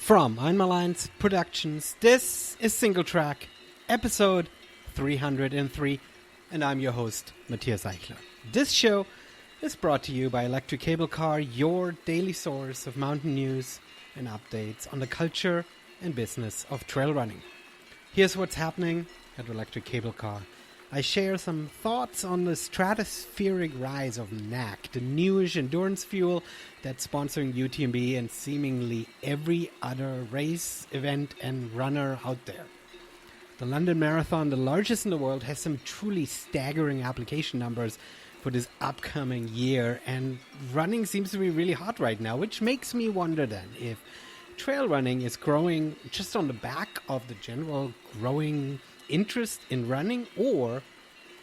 From Einmalines Productions, this is Singletrack, episode 303, and I'm your host, Matthias Eichler. This show is brought to you by Electric Cable Car, your daily source of mountain news and updates on the culture and business of trail running. Here's what's happening at Electric Cable Car. I share some thoughts on the stratospheric rise of NAC, the newish endurance fuel that's sponsoring UTMB and seemingly every other race, event and runner out there. The London Marathon, the largest in the world, has some truly staggering application numbers for this upcoming year, and running seems to be really hot right now, which makes me wonder then if trail running is growing just on the back of the general growing interest in running, or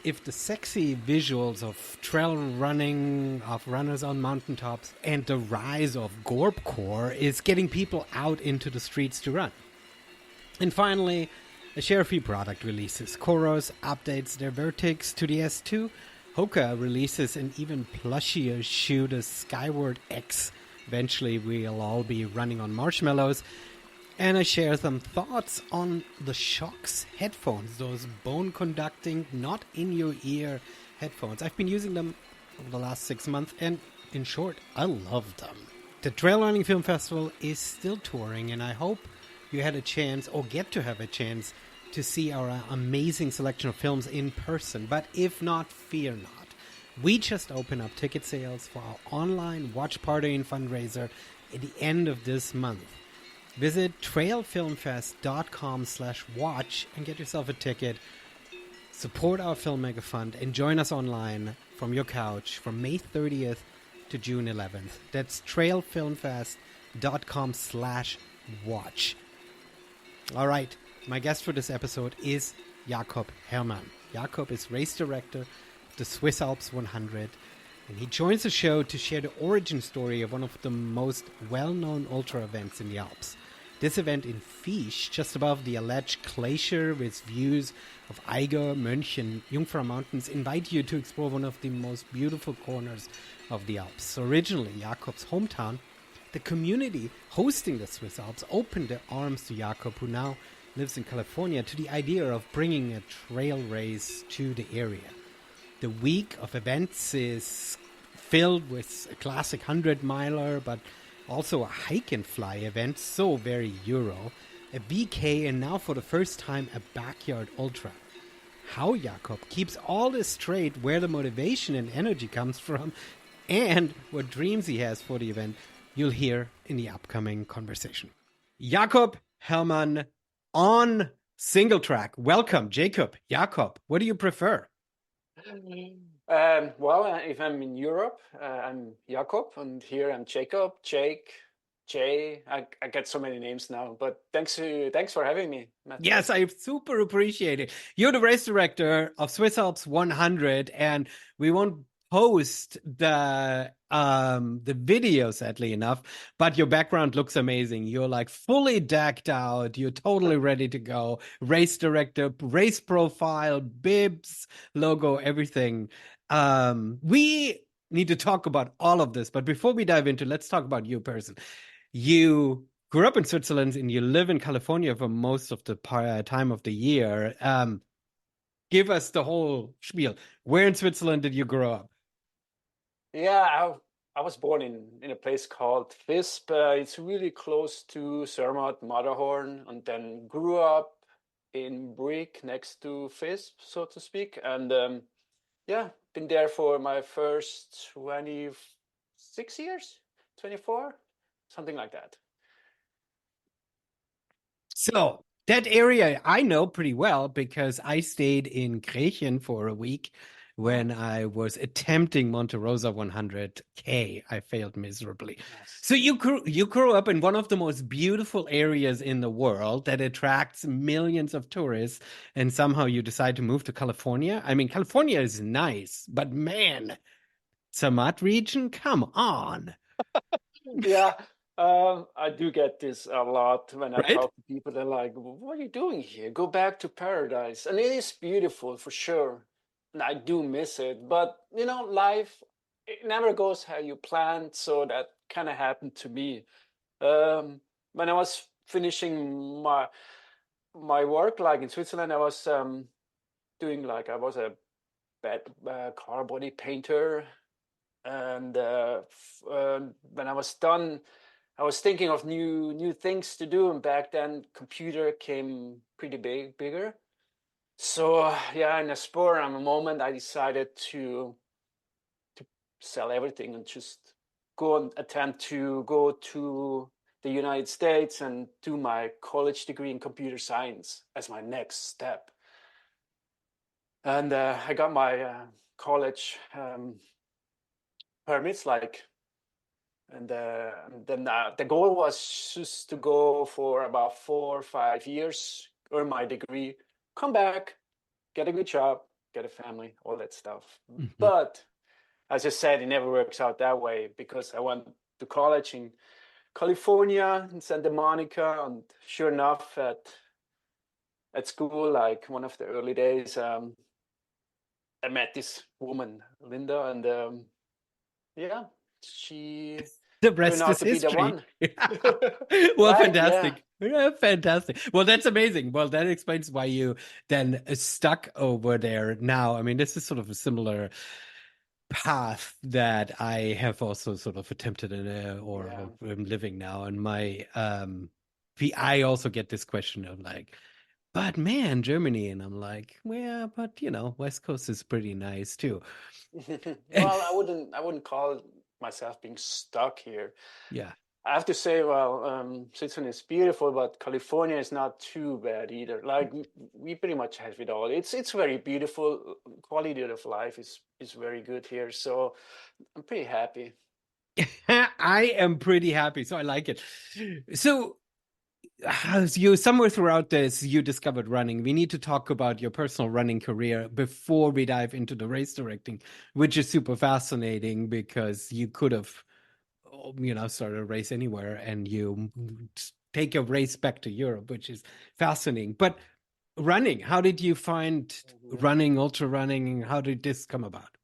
if the sexy visuals of trail running, of runners on mountaintops, and the rise of Gorpcore is getting people out into the streets to run. And finally, I share a few product releases. Coros updates their Vertix to the S2. Hoka releases an even plushier shoe, the Skyward X. Eventually we'll all be running on marshmallows. And I share some thoughts on the Shox headphones, those bone-conducting, not-in-your-ear headphones. I've been using them over the last 6 months, and in short, I love them. The Trail Running Film Festival is still touring, and I hope you had a chance, or get to have a chance, to see our amazing selection of films in person. But if not, fear not. We just open up ticket sales for our online watch party and fundraiser at the end of this month. Visit trailfilmfest.com/watch and get yourself a ticket. Support our Filmmaker Fund and join us online from your couch from May 30th to June 11th. That's trailfilmfest.com/watch. All right, my guest for this episode is Jakob Herrmann. Jakob is race director of the Swiss Alps 100. And he joins the show to share the origin story of one of the most well-known ultra events in the Alps. This event in Fisch, just above the alleged glacier with views of Eiger, Mönch and Jungfrau Mountains, invite you to explore one of the most beautiful corners of the Alps. So originally, Jakob's hometown, the community hosting the Swiss Alps opened their arms to Jakob, who now lives in California, to the idea of bringing a trail race to the area. The week of events is filled with a classic 100-miler, but also a hike and fly event, so very Euro, a VK, and now for the first time a backyard ultra. How Jakob keeps all this straight, where the motivation and energy comes from, and what dreams he has for the event, you'll hear in the upcoming conversation. Jakob Herrmann on Singletrack. Welcome, Jakob. What do you prefer? If I'm in Europe, I'm Jakob, and here I'm Jacob, Jake, Jay. I get so many names now, but thanks for having me, Matthew. Yes, I super appreciate it. You're the race director of Swiss Alps 100, and we won't post the video, sadly enough, but your background looks amazing. You're like fully decked out. You're totally ready to go. Race director, race profile, bibs, logo, everything. We need to talk about all of this, but before we dive into, let's talk about you person. You grew up in Switzerland and you live in California for most of the time of the year. Give us the whole spiel. Where in Switzerland did you grow up? Yeah, I was born in a place called Visp. It's really close to Zermatt, Matterhorn, and then grew up in Brieg next to Visp, so to speak. And been there for my first 26 years, 24, something like that. So that area I know pretty well because I stayed in Gretchen for a week when I was attempting Monte Rosa 100K. I failed miserably. Yes. So you grew up in one of the most beautiful areas in the world that attracts millions of tourists, and somehow you decide to move to California. I mean, California is nice, but man, Zermatt region, come on. Yeah, I do get this a lot when I Right? talk to people. They're like, "What are you doing here? Go back to paradise." And it is beautiful for sure. And I do miss it. But, life, it never goes how you planned. So that kind of happened to me. When I was finishing my work, like in Switzerland, I was doing like I was a car body painter, and when I was done, I was thinking of new things to do, and back then computer came pretty bigger. So yeah, in a spur of a moment, I decided to sell everything and just go and attempt to go to the United States and do my college degree in computer science as my next step. And I got my college permits, like, and then the goal was just to go for about 4 or 5 years, earn my degree, come back, get a good job, get a family, all that stuff. Mhm. But as I said, it never works out that way, because I went to college in California, in Santa Monica, and sure enough, at school, like one of the early days, I met this woman, Linda, and yeah, she The turned rest out is to be the history. one. Well, Right? Yeah. fantastic. Yeah, fantastic. Well, that's amazing. Well, that explains why you then stuck over there now. I mean, this is sort of a similar path that I have also sort of attempted in Yeah. or am living now. And I also get this question of like, but man, Germany. And I'm like, well, but West Coast is pretty nice too. Well, I wouldn't call myself being stuck here. Yeah. I have to say, well, Switzerland is beautiful, but California is not too bad either. Like we pretty much have it all. It's very beautiful. Quality of life is very good here, so I'm pretty happy. I am pretty happy, so I like it. So, as you somewhere throughout this, you discovered running. We need to talk about your personal running career before we dive into the race directing, which is super fascinating because you could have, started a race anywhere and you take a race back to Europe, which is fascinating. But running, how did you find Mhm. running, ultra running? How did this come about?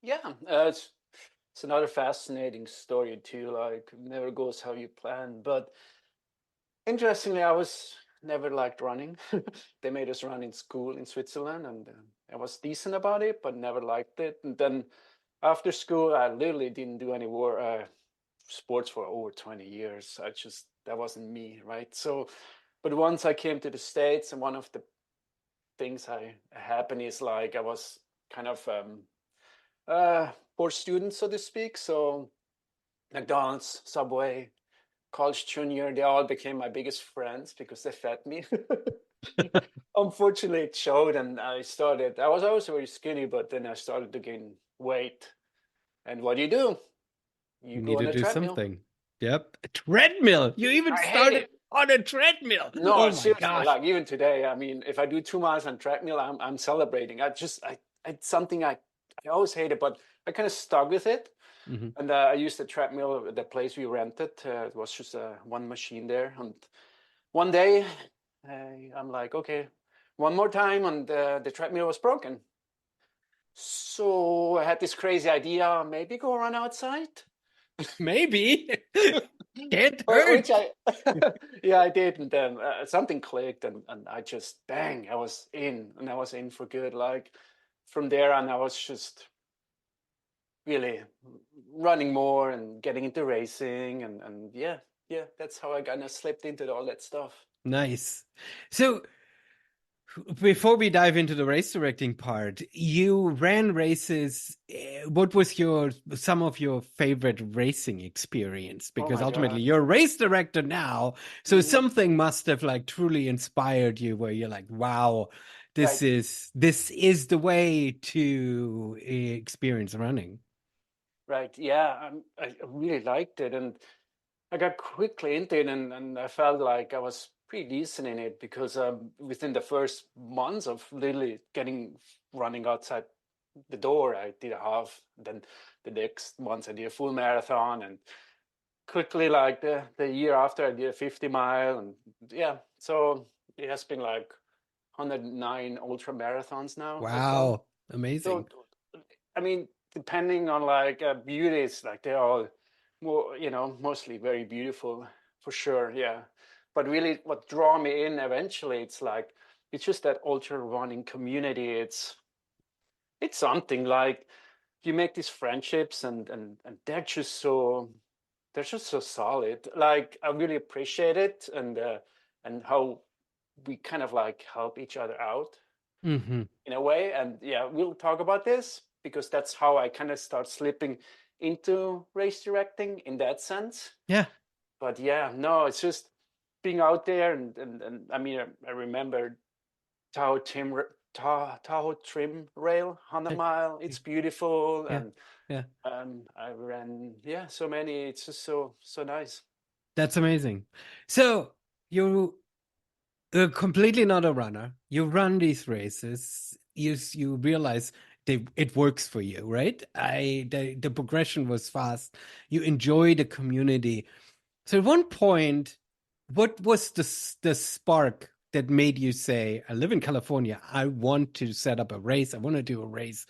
Yeah, it's another fascinating story too. Like never goes how you plan. But interestingly, I was never liked running. They made us run in school in Switzerland, and I was decent about it, but never liked it. And then after school, I literally didn't do any sports for over 20 years. That wasn't me, right? So, but once I came to the States, and one of the things I happened is like I was kind of poor student, so to speak. So McDonald's, Subway, College Junior, they all became my biggest friends because they fed me. Unfortunately, it showed, and I was always very skinny, but then I started to gain weight. And what do? You You go need on to a do treadmill. something. Yep. A treadmill. You even I hate started it. on a treadmill. No, Oh my seriously, gosh. like even today, I mean, if I do 2 miles on treadmill, I'm celebrating. It's something I always hated, but I kind of stuck with it. Mhm. And I used the treadmill at the place we rented. It was just one machine there. And one day, I'm like, okay, one more time, and the treadmill was broken. So I had this crazy idea, maybe go run outside. Maybe. Can't Which hurt. I, yeah, I did, and then something clicked, and I just bang, I was in, and I was in for good. Like from there on, I was just really running more and getting into racing, and yeah, that's how I kind of slipped into all that stuff. Nice. So before we dive into the race directing part, you ran races. What was some of your favorite racing experience? Oh Because my ultimately God. you're a race director now, so Mhm. something must have like truly inspired you where you're like, wow, this Right, is the way to experience running. right, yeah, I really liked it, and I got quickly into it, and I felt like I was pretty decent in it because within the first months of literally getting running outside the door, I did a half. Then the next months I did a full marathon, and quickly, like the year after, I did a 50 mile, and yeah, so it has been like 109 ultra marathons now I've done. Wow, amazing. So, I mean, depending on like beauties, like they're all more, mostly very beautiful for sure. Yeah. But really, what draw me in eventually, it's just that ultra running community. It's something like you make these friendships, and they're just so solid. Like I really appreciate it, and how we kind of like help each other out Hmm. in a way. And yeah, we'll talk about this because that's how I kind of start slipping into race directing in that sense. Yeah. But yeah, no, it's just being out there, and I mean, I remember Tahoe Trim Rail, 100 mile. It's beautiful, Yeah. and Yeah. I ran, yeah, so many. It's just so nice. That's amazing. So you're completely not a runner. You run these races. You realize it works for you, right? The progression was fast. You enjoy the community. So at one point, what was the spark that made you say, "I live in California. I want to set up a race. I want to do a race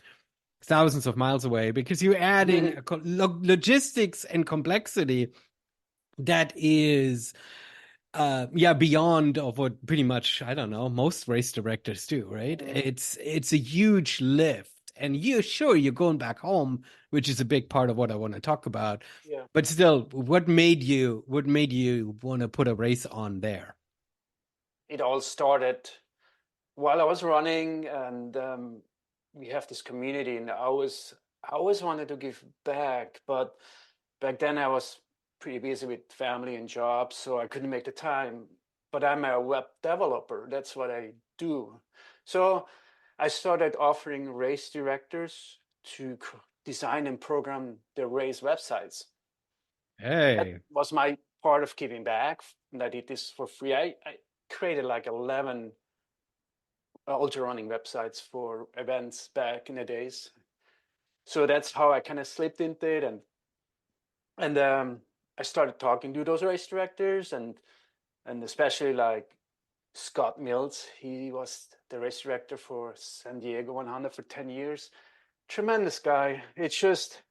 thousands of miles away," because you're adding logistics and complexity that is yeah, beyond of what pretty much, I don't know, most race directors do, right? It's a huge lift. And you sure you're going back home, which is a big part of what I want to talk about. Yeah. But still, what made you want to put a race on there? It all started while I was running, and we have this community, and I always wanted to give back, but back then I was pretty busy with family and jobs, so I couldn't make the time. But I'm a web developer. That's what I do. So I started offering race directors to design and program their race websites. That Hey. was my part of giving back. And I did this for free. I created like 11 ultra running websites for events back in the days. So that's how I kind of slipped into it, and I started talking to those race directors, and especially like Scott Mills. He was the race director for San Diego 100 for 10 years. Tremendous guy. It's just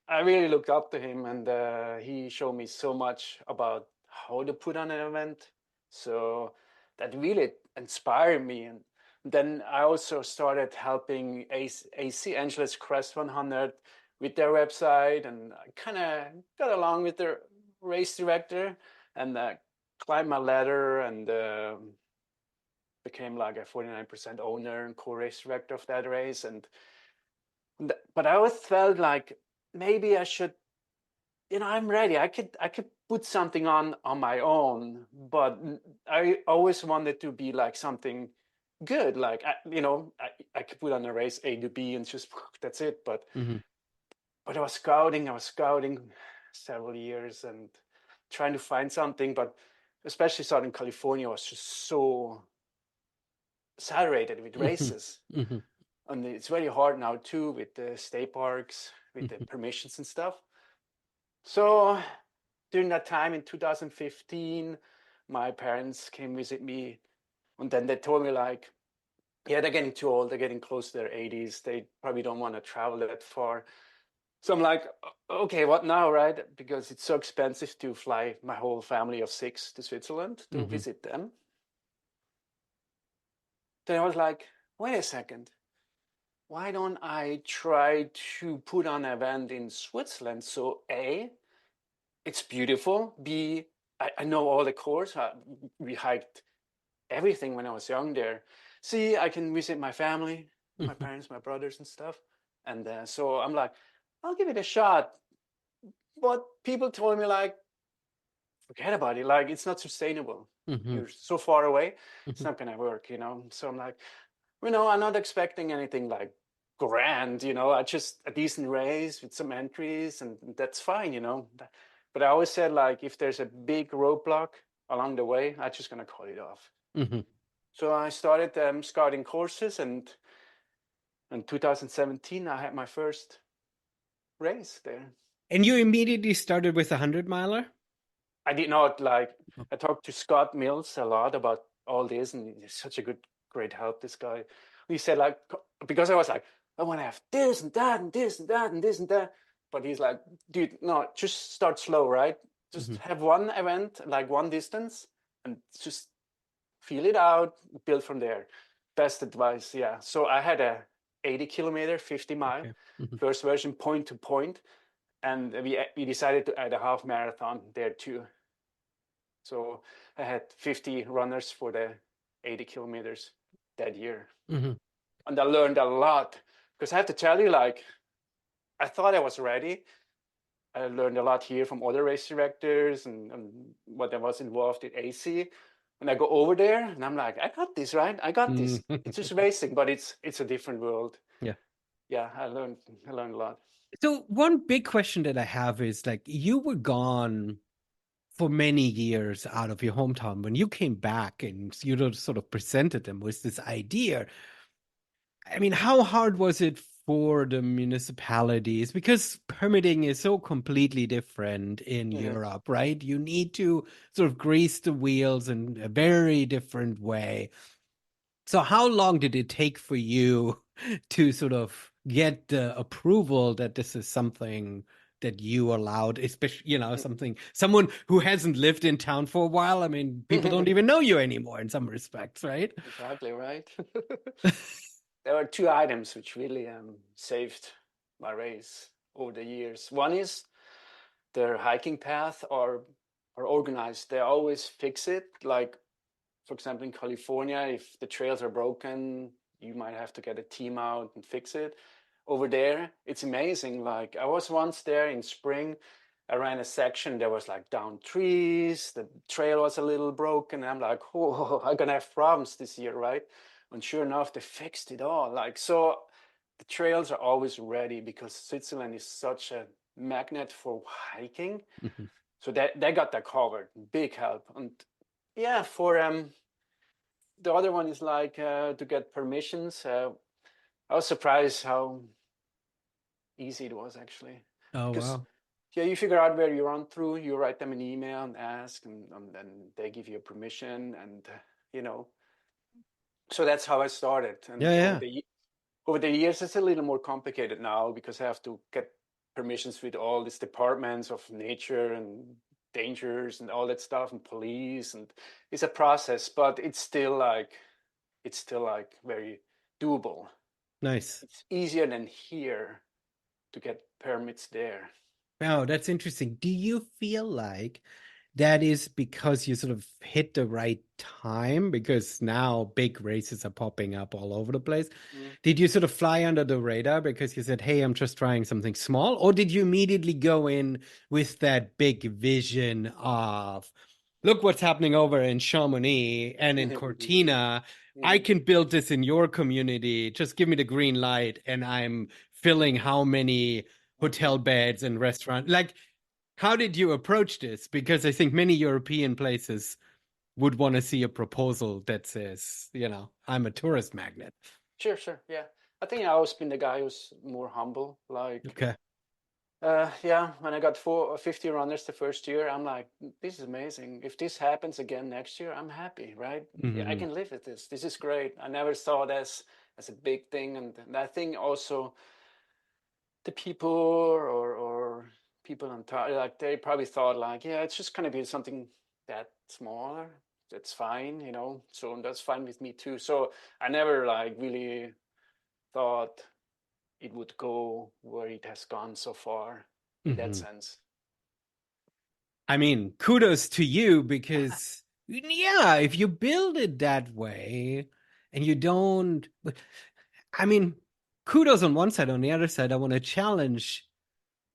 I really looked up to him, and he showed me so much about how to put on an event. So that really inspired me. And then I also started helping AC Angeles Crest 100 with their website, and I kind of got along with their race director, and climbed my ladder, and became like a 49% owner and co-race director of that race. But I always felt like maybe I should, I'm ready. I could put something on my own, but I always wanted to be like something good. Like I could put on a race A to B and just that's it. But Hmm. but I was scouting several years and trying to find something. But especially Southern California was just so saturated with Hmm. races, Hmm. and it's very hard now too with the state parks, with the Hmm. permissions and stuff. So during that time in 2015, my parents came visit me, and then they told me like, yeah, they're getting too old. They're getting close to their 80s. They probably don't want to travel that far. So I'm like, okay, what now, right? Because it's so expensive to fly my whole family of 6 to Switzerland to Hmm. visit them. Then I was like, wait a second. Why don't I try to put on an event in Switzerland? So A, it's beautiful. B, I know all the course. We hiked everything when I was young there. See, I can visit my family, my parents, my brothers, and stuff. And so I'm like, I'll give it a shot. But people told me like, forget about it. Like, it's not sustainable. Hmm. You're so far away. It's Hmm. not gonna work. So I'm like, I'm not expecting anything like grand. I just a decent race with some entries, and that's fine. But I always said like, if there's a big roadblock along the way, I'm just gonna cut it off. Hmm. So I started scouting courses, and in 2017 I had my first race there. And you immediately started with a 100 miler? I did not like. I talked to Scott Mills a lot about all this, and he's such a great help. This guy, he said like, because I was like, I want to have this and that and this and that and this and that, but he's like, dude, no, just start slow, right? Just Hmm. have one event, like one distance, and just feel it out, build from there. Best advice, yeah. So I had a 80 kilometer, 50 mile, Okay. Mhm. first version point to point, and we decided to add a half marathon there too. So I had 50 runners for the 80 kilometers that year. Mhm. And I learned a lot because I have to tell you, like, I thought I was ready. I learned a lot here from other race directors and what I was involved in AC. And I go over there and I'm like, I got this, right? I got this. Mhm. It's just racing, but it's a different world. Yeah. Yeah, I learned a lot. So one big question that I have is like you were gone for many years out of your hometown. When you came back and you sort of presented them with this idea, I mean, how hard was it for the municipalities? Because permitting is so completely different in Mhm. Europe, right? You need to sort of grease the wheels in a very different way. So how long did it take for you to sort of get the approval that this is something that you allowed, especially, someone who hasn't lived in town for a while? I mean, people don't even know you anymore in some respects, right? Exactly right. There were two items which really saved my race over the years. One is their hiking path are organized. They always fix it. Like, for example, in California, if the trails are broken, you might have to get a team out and fix it. Over there, it's amazing. Like, I was once there in spring. I ran a section, there was like down trees, the trail was a little broken. And I'm like, oh, I'm gonna have problems this year, right? And sure enough, they fixed it all. Like, so the trails are always ready because Switzerland is such a magnet for hiking. Mhm. So that they got that covered. Big help. And yeah, for the other one is like to get permissions. I was surprised how easy it was actually, Oh, because wow. yeah, you figure out where you run through, you write them an email and ask, and then they give you a permission, and you know. So that's how I started, Yeah, and yeah. over the years, it's a little more complicated now because I have to get permissions with all these departments of nature and dangers and all that stuff and police, and it's a process, but it's still like very doable. Nice. It's easier than here to get permits there. Wow, that's interesting. Do you feel like that is because you sort of hit the right time? Because now big races are popping up all over the place. Mm. Did you sort of fly under the radar because you said, hey, I'm just trying something small? Or did you immediately go in with that big vision of, look what's happening over in Chamonix and in Cortina. I Mhm. can build this in your community. Just give me the green light, and I'm filling how many Mhm. hotel beds and restaurant. Like, how did you approach this? Because I think many European places would want to see a proposal that says, I'm a tourist magnet. Sure, sure, yeah. I think I always been the guy who's more humble. Like, Okay. yeah, when I got 50 runners the first year, I'm like, this is amazing. If this happens again next year, I'm happy, right? Yeah, I Hmm. can live with this. This is great. I never saw this as a big thing, and I think also the people or people on top, like they probably thought like, yeah, it's just gonna be something that smaller. That's fine, So that's fine with me too. So I never like really thought it would go where it has gone so far in that Hmm. sense. I mean, kudos to you because, yeah, if you build it that way and you don't, I mean, kudos on one side. On the other side, I want to challenge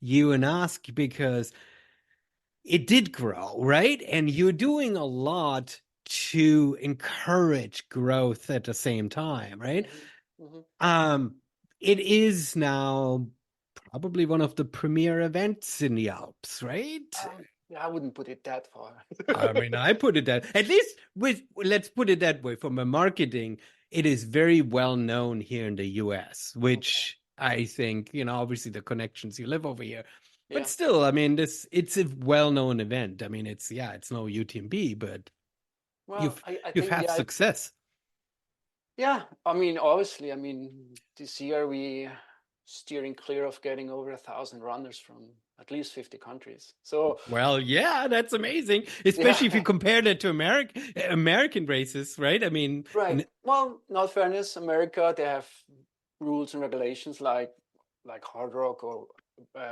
you and ask because it did grow, right? And you're doing a lot to encourage growth at the same time, right? Hmm. Hmm. Um, it is now probably one of the premier events in the Alps, right? Yeah, I wouldn't put it that far. I mean, I put it that at least with let's put it that way. From a marketing, it is very well known here in the US, Okay. which I think, obviously the connections you live over here. But Yeah. still, I mean, it's a well-known event. I mean, it's no UTMB, but Well, I you've think had yeah, success. yeah. I mean, obviously, I mean, this year we steering clear of getting over 1,000 runners from at least 50 countries. So Well, yeah, that's amazing, yeah, especially if you compare that to American races, right? I mean, right. Well, in all fairness, America, they have rules and regulations like Hard Rock or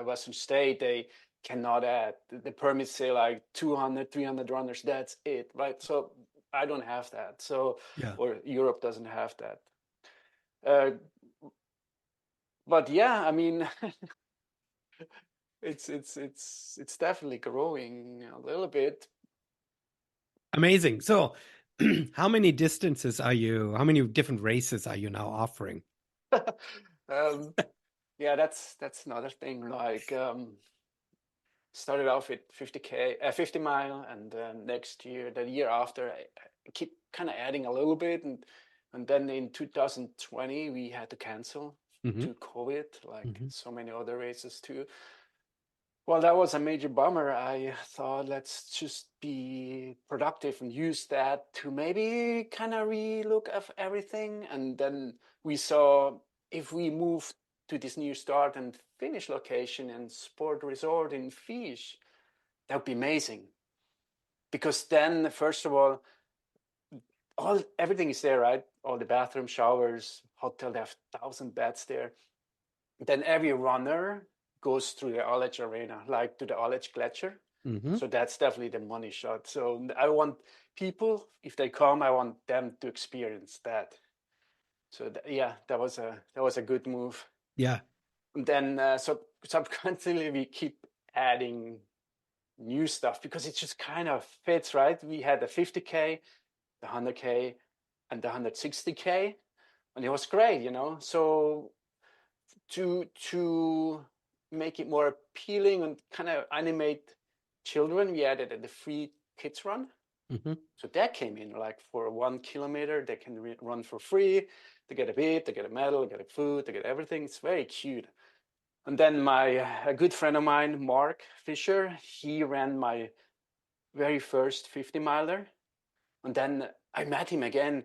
Western State. They cannot add. The permits say like 200, 300 runners. That's it, right? So I don't have that. So, yeah, or Europe doesn't have that. Uh, but yeah, I mean, it's definitely growing a little bit. amazing. So, how many distances are you? How many different races are you now offering? um, yeah, that's another thing. Like started off with 50K, 50 mile, and then next year, the year after, I keep kind of adding a little bit, and then in 2020 we had to cancel Hmm. to COVID, like Hmm. so many other races too. Well, that was a major bummer. I thought let's just be productive and use that to maybe kind of relook at everything. And then we saw if we move to this new start and finish location and sport resort in Fish, that would be amazing. Because then, first of all everything is there, right? All the bathroom, showers, hotel, they have 1,000 beds there. Then every runner goes through the Aletsch Arena, like to the Aletsch Gletscher. Hmm. So that's definitely the money shot. So I want people, if they come, I want them to experience that. So yeah, that was a good move. Yeah. And then so subsequently we keep adding new stuff because it just kind of fits, right? We had the 50K, the 100K, and the 160K, and it was great, So to make it more appealing and kind of animate children, we added the free kids run. Hmm. So that came in like for 1 kilometer, they can run for free. They get a bib, they get a medal, they get a food, they get everything. It's very cute. And then a good friend of mine, Mark Fisher, he ran my very first 50 miler. And then I met him again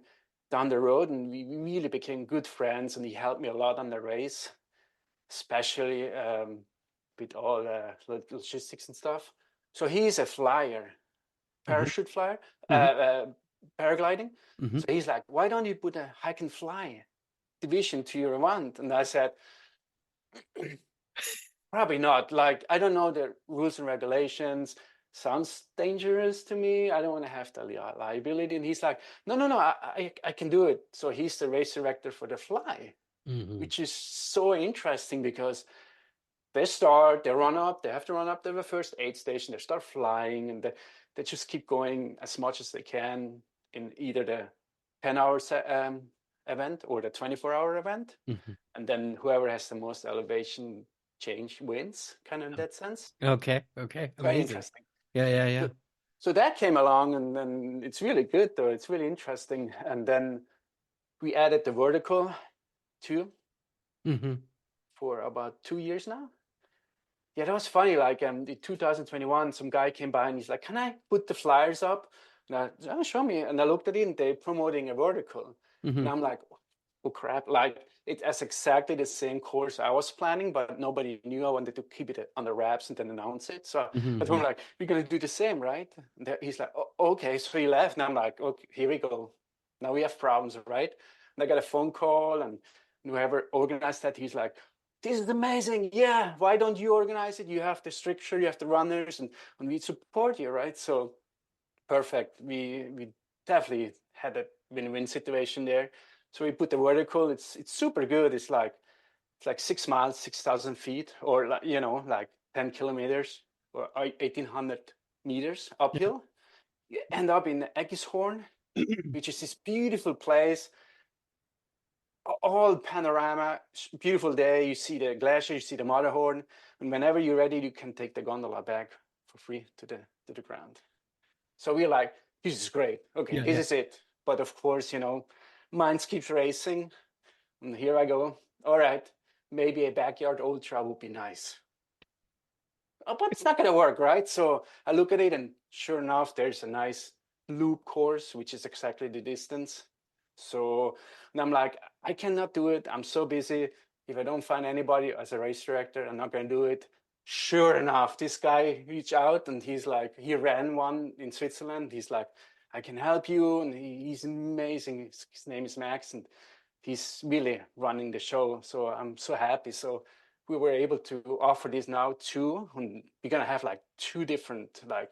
down the road and we really became good friends and he helped me a lot on the race, especially with all the logistics and stuff. So he's a flyer, Hmm. parachute flyer, Hmm. paragliding. Hmm. So he's like, why don't you put a hike and fly division to your event? And I said, probably not. Like, I don't know the rules and regulations. Sounds dangerous to me. I don't want to have the liability. And he's like, no, no, no, I can do it. So he's the race director for the fly, Hmm. which is so interesting because they run up, they have to run up to the first aid station, they start flying, and they just keep going as much as they can in either the 10-hour event or the 24-hour event. Hmm. And then whoever has the most elevation change wins, kind of in that sense. Okay. Okay. Very Amazing. interesting. Yeah. Yeah. So, Yeah. so that came along, and then it's really good, though. It's really interesting. And then we added the vertical too Hmm. for about 2 years now. Yeah, that was funny. Like in 2021, some guy came by and he's like, "Can I put the flyers up?" And show me. And I looked at it, and they're promoting a vertical, and Hmm. I'm like, "Oh crap!" Like it's exactly the same course I was planning, but nobody knew. I wanted to keep it on the wraps and then announce it. So I told Hmm. him like, "We're gonna do the same, right?" And he's like, "Oh, okay." So he left, and I'm like, "Okay, here we go. Now we have problems, right?" And I got a phone call, and whoever organized that, he's like, this is amazing. Yeah, why don't you organize it? You have the structure, you have the runners, and we support you, right? So perfect. We definitely had a win-win situation there. So we put the vertical. It's super good. It's like 6 miles, 6,000 feet, or like 10 kilometers or 1,800 meters uphill. You end up in Eggishorn, which is this beautiful place, all panorama, beautiful day. You see the glacier, you see the Matterhorn, and whenever you're ready, you can take the gondola back for free to the ground. So we're like, this is great. Okay, Yeah. this Yeah. is it. But of course, minds keeps racing, and here I go. All right, maybe a backyard ultra would be nice. But it's not going to work, right? So I look at it, and sure enough, there's a nice loop course, which is exactly the distance. So, and I'm like, I cannot do it. I'm so busy. If I don't find anybody as a race director, I'm not going to do it. sure enough, this guy reached out and he's like, he ran one in Switzerland. He's like, I can help you. And he's amazing. His name is Max and he's really running the show. So I'm so happy. So we were able to offer this now too. And we're going to have like two different, like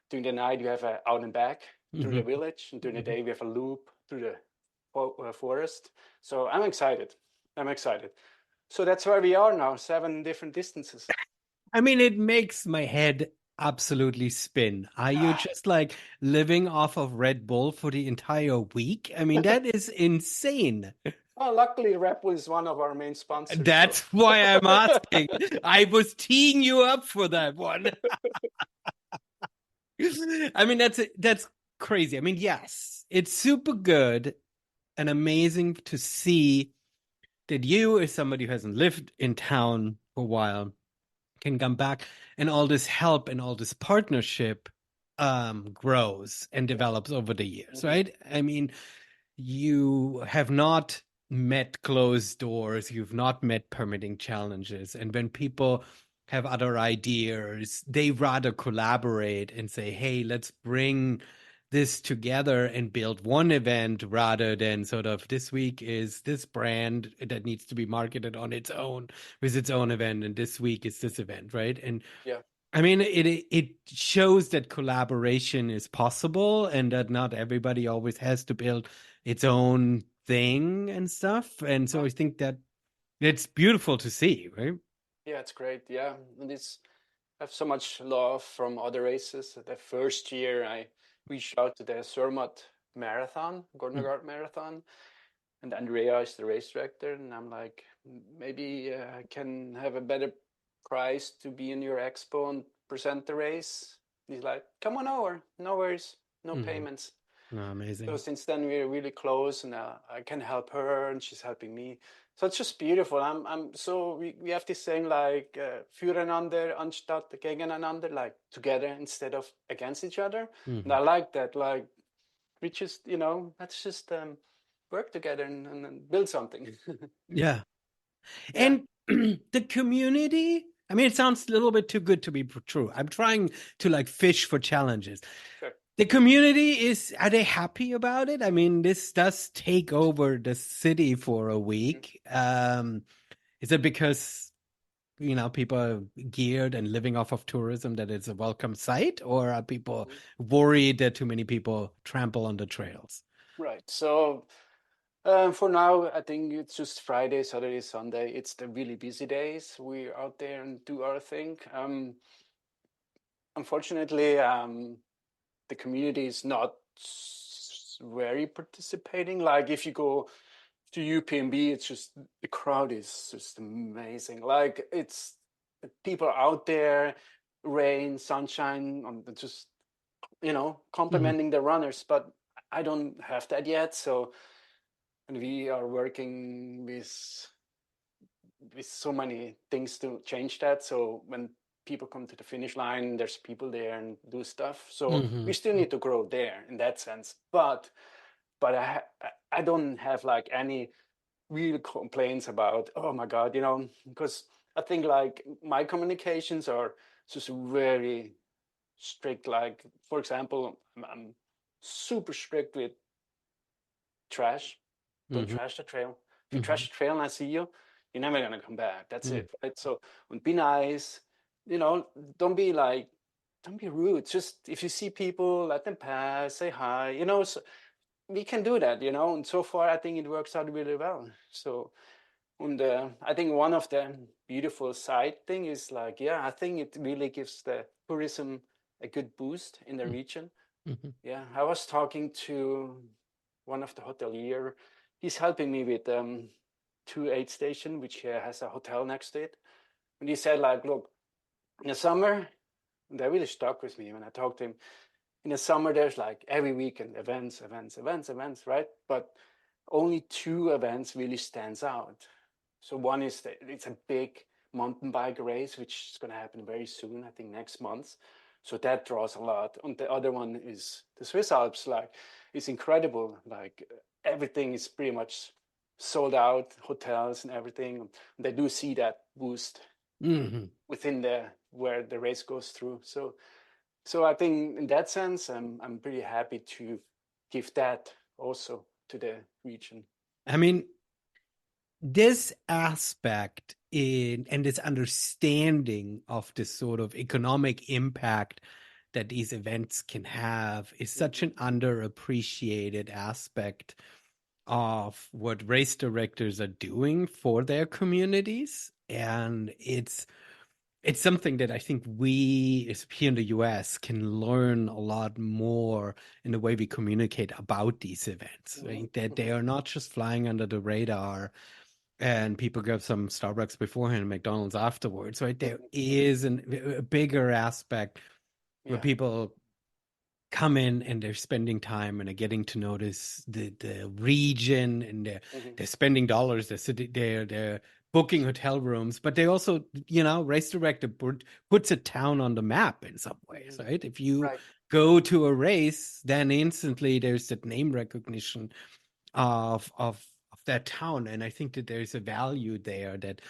during the night, you have a out and back through the Hmm. village. And during the Hmm. day, we have a loop through the forest. So I'm excited. I'm excited. So that's where we are now, 7 different distances. I mean, it makes my head absolutely spin. Are you just like living off of Red Bull for the entire week? I mean, that is insane. Well, luckily, Red Bull is one of our main sponsors. So, That's why I'm asking. I was teeing you up for that one. I mean, that's crazy. I mean, yes, it's super good and amazing to see that you, as somebody who hasn't lived in town for a while, can come back and all this help and all this partnership grows and yeah. develops over the years, Hmm. right? I mean, you have not met closed doors, you've not met permitting challenges. And when people have other ideas, they rather collaborate and say, hey, let's bring this together and build one event rather than sort of this week is this brand that needs to be marketed on its own with its own event, and this week is this event, right? And Yeah. I mean, it shows that collaboration is possible and that not everybody always has to build its own thing and stuff. And so Well, I think that it's beautiful to see, right? yeah, it's great. Yeah. And it's, I have so much love from other races. The first year, I reached out to the Zermatt Marathon, Mm. Gornagard Marathon, and Andrea is the race director. And I'm like, maybe I can have a better price to be in your expo and present the race. He's like, come on over. No worries. No Hmm. payments. Oh, So amazing. since then we're really close, and I can help her, and she's helping me. So it's just beautiful. I'm so we have this saying like füreinander anstatt gegeneinander, like together instead of against each other. And Hmm. I like that. Like we just let's just work together and build something. Yeah. Yeah, And the community, I mean, it sounds a little bit too good to be true. I'm trying to like fish for challenges. sure. The community is, are they happy about it? I mean, this does take over the city for a Mhm. week. Is it because, people are geared and living off of tourism that it's a welcome sight, or are people Mhm. worried that too many people trample on the trails? Right. So for now, I think it's just Friday, Saturday, Sunday. It's the really busy days. We're out there and do our thing. Unfortunately, the community is not very participating. Like if you go to UPMB, it's just the crowd is just amazing. Like it's people are out there, rain, sunshine, just Hmm. complimenting the runners. But I don't have that yet. So, and we are working with so many things to change that. So when people come to the finish line, there's people there and do stuff. So we Hmm. still need to grow there in that sense. But I don't have like any real complaints about, oh my God, because I think like my communications are just very strict. Like for example, I'm super strict with trash. Don't Hmm. trash the trail. If you Hmm. trash the trail and I see you, you're never gonna come back. That's Hmm. it, right? So, and be nice. You know, don't be like, don't be rude. Just if you see people, let them pass, say hi. So we can do that. And so far, I think it works out really well. So, and I think one of the beautiful side thing is like, yeah, I think it really gives the tourism a good boost in the region. Hmm. Yeah, I was talking to one of the hotelier. He's helping me with 2 aid station, which has a hotel next to it. And he said, like, look, in the summer, and that really stuck with me when I talked to him. In the summer, there's like every weekend events, events, events, events, right? But only 2 events really stands out. So one is it's a big mountain bike race, which is going to happen very soon, I think next month. So that draws a lot. And the other one is the Swiss Alps. Like, it's incredible. Like everything is pretty much sold out, hotels and everything. And they do see that boost Hmm. within the where the race goes through. So I think in that sense, I'm pretty happy to give that also to the region. I mean, this aspect in and this understanding of this sort of economic impact that these events can have is such an Mhm. underappreciated aspect of what race directors are doing for their communities. And it's something that I think we here in the US can learn a lot more in the way we communicate about these events, Mhm. right? That they Mhm. are not just flying under the radar and people grab some Starbucks beforehand and McDonald's afterwards, right? There Mhm. is a bigger aspect where Yeah. people come in and they're spending time and are getting to notice the region, and Mhm. they're spending dollars, they're booking hotel rooms, but they also, race director puts a town on the map in some ways, Mhm. right? If you Right. go to a race, then instantly there's that name recognition of that town, and I think that there's a value there that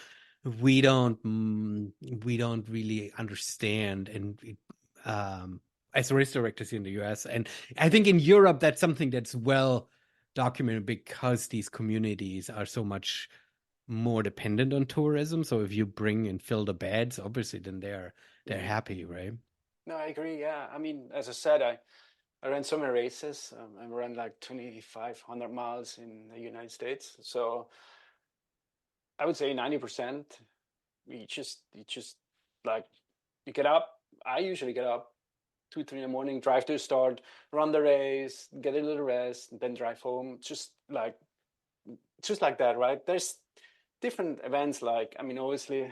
we don't really understand, and um as race directors in the US, and I think Mhm. in Europe that's something that's well documented because these communities are so much more dependent on tourism. So if you bring and fill the beds, obviously then they're Mhm. happy, right? No, I agree. Yeah. I mean, as I said, I ran so many races. I ran like 2,500 miles in the United States. So I would say 90%. You just like you get up. I usually get up 2, 3 in the morning, drive to the start, run the race, get a little rest, and then drive home. Just like that, right? There's different events. Like I mean, obviously,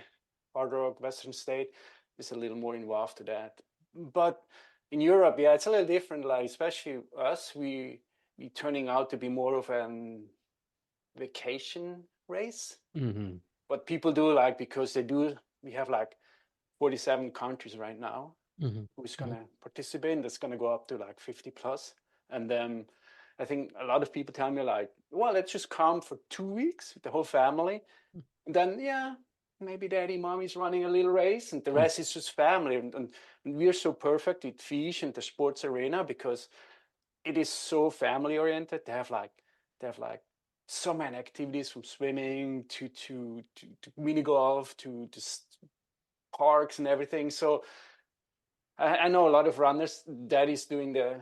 Hard Rock, Western State is a little more involved to that. But in Europe, yeah, it's a little different. Like especially us, we turning out to be more of an vacation race. Hmm. What people do, like because they do, we have like 47 countries right now Hmm. who's going to participate. That's going to go up to like 50 plus. And then I think a lot of people tell me like, well, let's just come for 2 weeks with the whole family. And then, yeah, maybe daddy, mommy's running a little race and the rest is just family. And we're so perfect with Fish and the sports arena because it is so family oriented. They have like so many activities from swimming to mini golf to parks and everything. So I know a lot of runners. Daddy's doing the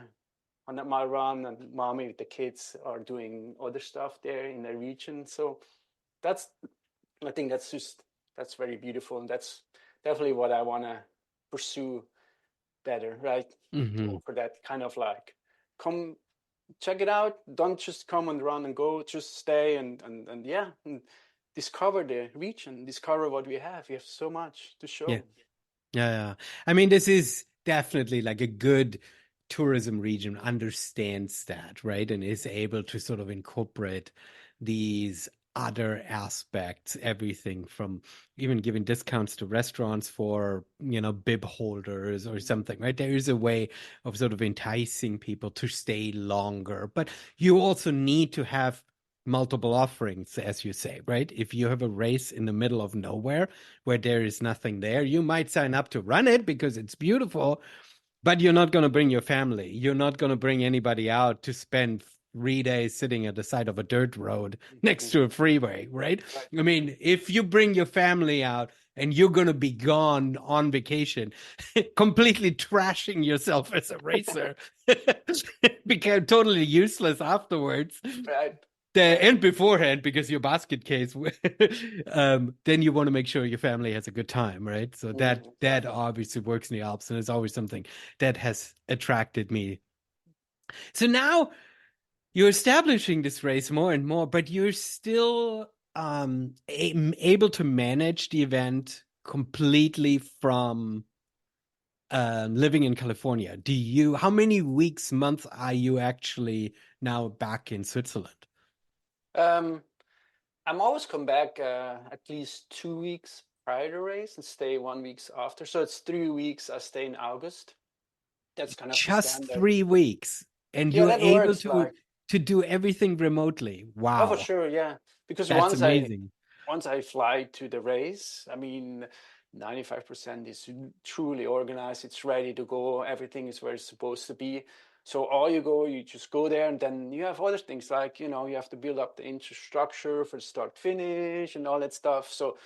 100-mile run, and mommy with the kids are doing other stuff there in the region. So that's, I think that's very beautiful, and that's definitely what I want to pursue better, right? To Hmm. offer that kind of like, come check it out. Don't just come and run and go. Just stay and yeah, and discover the region, discover what we have. We have so much to Yeah. show. Yeah, yeah. I mean, this is definitely like a good tourism region understands that, right? And is able to sort of incorporate these other aspects, everything from even giving discounts to restaurants for, bib holders or something, right? There is a way of sort of enticing people to stay longer, but you also need to have multiple offerings, as you say, right? If you have a race in the middle of nowhere, where there is nothing there. You might sign up to run it because it's beautiful, but you're not going to bring your family. You're not going to bring anybody out to spend 3 days sitting at the side of a dirt road next to a freeway, right? Right. I mean, if you bring your family out and you're going to be gone on vacation, completely trashing yourself as a racer, became totally useless afterwards, Right. the Yeah. and beforehand, because your basket case then you want to make sure your family has a good time, right? So that Exactly. obviously works in the Alps, and it's always something that has attracted me. So now you're establishing this race more and more, but you're still able to manage the event completely from living in California. How many weeks, months are you actually now back in Switzerland? Um, I'm always come back at least 2 weeks prior to the race and stay 1 week after. So it's 3 weeks. I stay in August. That's kind of the Just standard. 3 weeks, and Yeah, you're that able works. to Like, do everything remotely. oh, for Wow, sure. Yeah, because that's once I amazing. once I fly to the race, I mean, 95% is truly organized. It's ready to go. Everything is where it's supposed to be. So all you just go there, and then you have other things like, you have to build up the infrastructure for start finish and all that stuff. So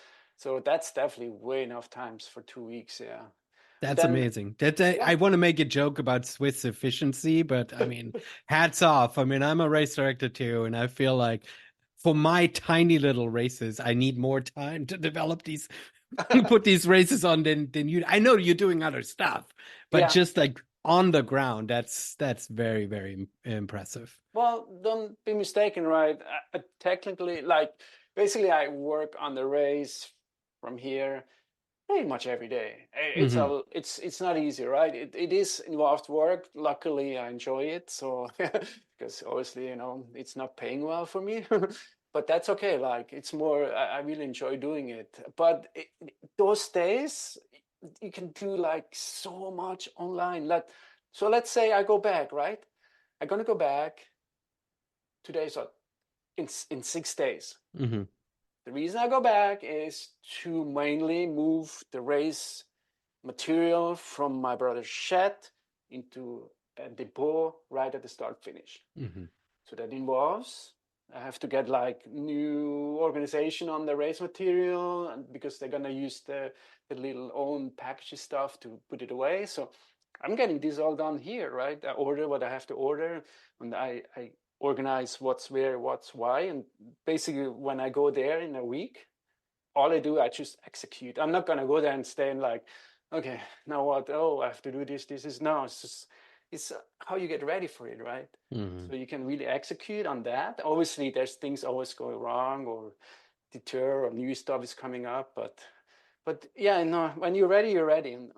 that's definitely way enough times for 2 weeks. Yeah. And That's then, amazing. yeah, I want to make a joke about Swiss efficiency, but I mean, hats off. I mean, I'm a race director too, and I feel like for my tiny little races, I need more time to develop these, put these races on than you. I know you're doing other stuff, but yeah. just like on the ground, that's very, very impressive. Well, don't be mistaken, right? Technically, like, basically, I work on the race from here pretty much every day. Hmm. It's not easy, right? It is involved work. Luckily, I enjoy it. So because obviously, it's not paying well for me, but that's okay. Like, it's more, I really enjoy doing it. But those days, you can do like so much online. So let's say I go back, right? I'm gonna go back 2 days or in 6 days. Hmm. The reason I go back is to mainly move the race material from my brother's shed into a depot right at the start finish. Hmm. So that involves I have to get like new organization on the race material, and because they're gonna use the little own package stuff to put it away. So I'm getting this all done here, right? I order what I have to order, and I organize what's where, what's why, and basically when I go there in a week, all I do, I just execute. I'm not gonna go there and stay and like, okay, now what? Oh, I have to do this. This is no. It's just how you get ready for it, right? Hmm. So you can really execute on that. Obviously, there's things always going wrong or deter or new stuff is coming up, but yeah, no. When you're ready, you're ready, and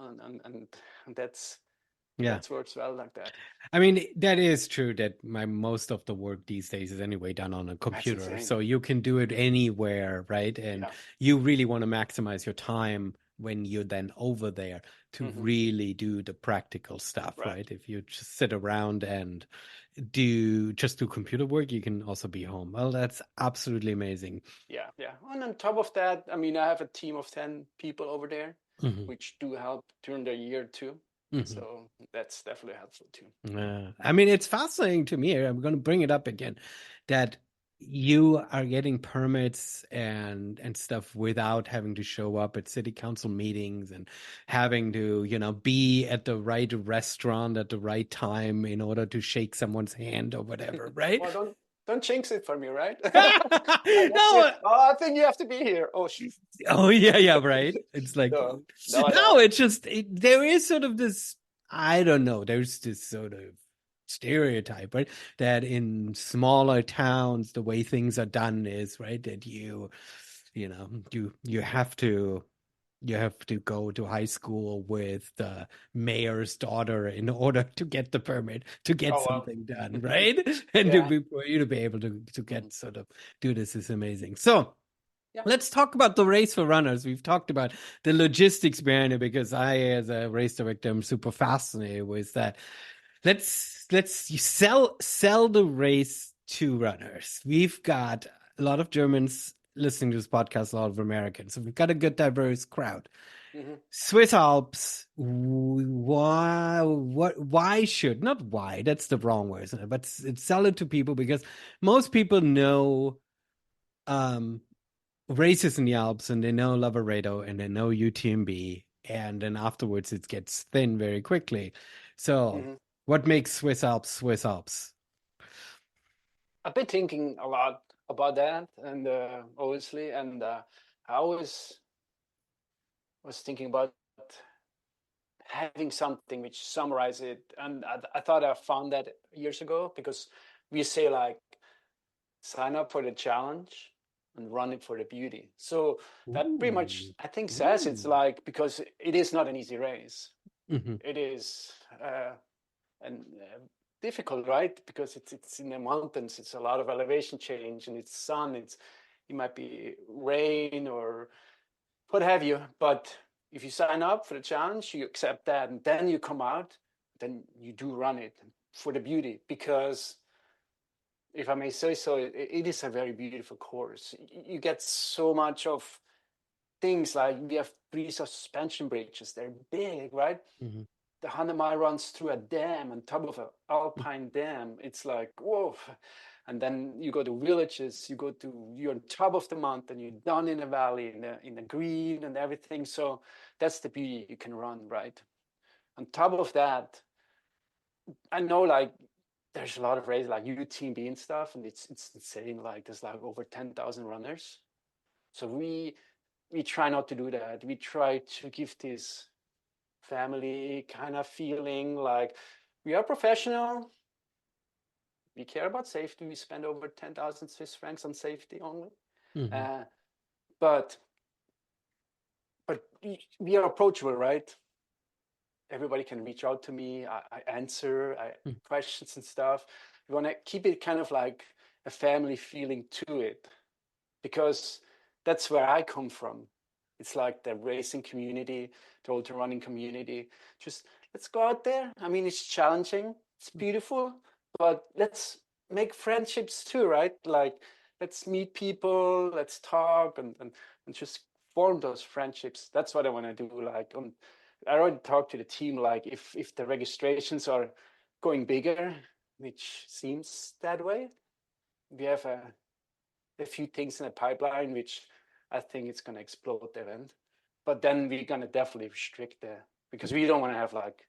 Yeah. that works well like that. I mean, that is true that my most of the work these days is anyway done on a That's computer. insane. So you can do it anywhere, right? And Yeah. you really want to maximize your time when you're then over there to Hmm. really do the practical stuff, Right. right? If you just sit around and do computer work, you can also be home. Well, that's absolutely amazing. Yeah, yeah. And on top of that, I mean, I have a team of 10 people over there, Hmm. which do help during the year too. Hmm. So that's definitely helpful too. I mean, it's fascinating to me. I'm going to bring it up again that you are getting permits and stuff without having to show up at city council meetings and having to, be at the right restaurant at the right time in order to shake someone's hand or whatever, right? Well, don't jinx it for me, right? That's it. No, Oh, I think you have to be here. Oh, shoot. oh yeah, yeah, right. It's like No, no, no, no. it's just there is sort of this. I don't know. There's this sort of stereotype, right? That in smaller towns, the way things are done is right that you have to go to high school with the mayor's daughter in order to get the permit to get Oh, well. something done, right? And Yeah. for you to be able to Mhm. get sort of do this is amazing. So. Yeah. Let's talk about the race for runners. We've talked about the logistics behind it because I, as a race director, am super fascinated with that. Let's you sell the race to runners. We've got a lot of Germans listening to this podcast, a lot of Americans. So we've got a good diverse crowd. Hmm. Swiss Alps, why should, not why, that's the wrong word, isn't it? But sell it to people because most people know um races in the Alps and they know Lavaredo and they know UTMB, and then afterwards it gets thin very quickly. So, Hmm. what makes Swiss Alps Swiss Alps? I've been thinking a lot about that, and obviously, and I always was thinking about having something which summarize it, and I thought I found that years ago, because we say like sign up for the challenge and run it for the beauty. So that pretty much, Ooh, I think, says it's ooh. like, because it is not an easy race. Hmm. It is and difficult, right? Because it's in the mountains. It's a lot of elevation change, and it's sun. It might be rain or what have you. But if you sign up for the challenge, you accept that, and then you come out, then you do run it for the beauty. Because if I may say so, it is a very beautiful course. You get so much of things like we have 3 suspension bridges. They're big, right? Mhm. The 100 mile runs through a dam on top of an alpine dam. It's like, whoa. And then you go to villages, you're on top of the mountain, you're down in the valley, in the green and everything. So that's the beauty. You can run, right? On top of that, I know like there's a lot of races like UTMB and stuff, and it's insane. Like there's like over 10,000 runners. So we try not to do that. We try to give this family kind of feeling like we are professional. We care about safety. We spend over 10,000 Swiss francs on safety only. Mhm. Uh, but we are approachable, right? Everybody can reach out to me. I answer Mhm. questions and stuff. We want to keep it kind of like a family feeling to it, because that's where I come from. It's like the racing community, the ultra running community. Just let's go out there. I mean, it's challenging, it's beautiful, but let's make friendships too, right? Like, let's meet people, let's talk, and just form those friendships. That's what I want to do. Like, I already talked to the team. Like, if the registrations are going bigger, which seems that way, we have a few things in the pipeline, which I think it's going to explode the event. But then we're going to definitely restrict that, because we don't want to have like,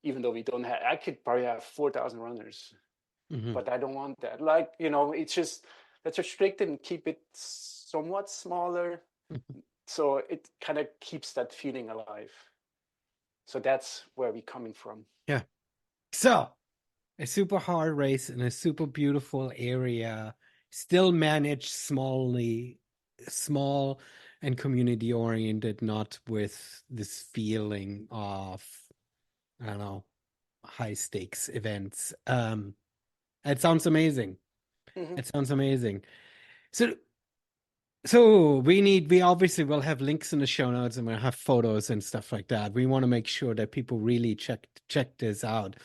even though we don't have, I could probably have 4,000 runners, Mhm. but I don't want that. Like, it's just, let's restrict it and keep it somewhat smaller. So it kind of keeps that feeling alive. So that's where we're coming from. Yeah. So, a super hard race in a super beautiful area, still managed small and community oriented, not with this feeling of, I don't know, high stakes events. It sounds amazing. Mm-hmm. It sounds amazing. So, we obviously will have links in the show notes, and we'll have photos and stuff like that. We want to make sure that people really check this out.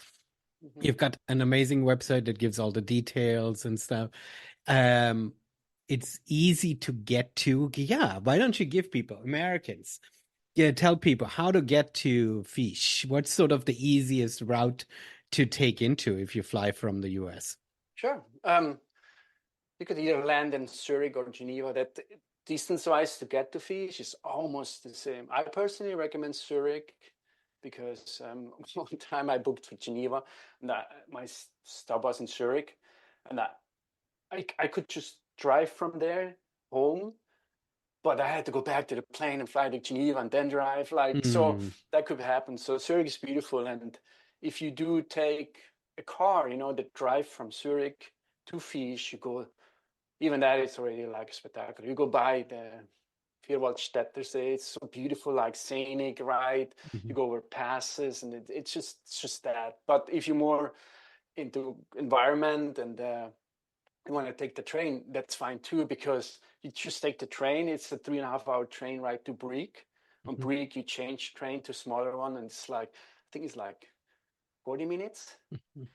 Mm-hmm. You've got an amazing website that gives all the details and stuff. Um, it's easy to get to. Yeah, why don't you give people, Americans, yeah, tell people how to get to Fish? What's sort of the easiest route to take into if you fly from the US? Sure. You could either land in Zurich or Geneva. That distance-wise to get to Fish is almost the same. I personally recommend Zurich because one time I booked for Geneva, and my stop was in Zurich, and I could just drive from there home, but I had to go back to the plane and fly to Geneva and then drive. Like, so Mm, that could happen. So Zurich is beautiful, and if you do take a car, that drive from Zurich to Fish, you go. Even that is already like a spectacle. You go by the Vierwaldstätter See, it's so beautiful, like scenic, right? You mhm, go over passes, and it's just that. But if you're more into environment and you want to take the train, that's fine too, because you just take the train. It's a 3.5 hour train ride to Brieg. On mhm, Brieg, you change train to a smaller one, and it's like, I think it's like 40 minutes. mhm.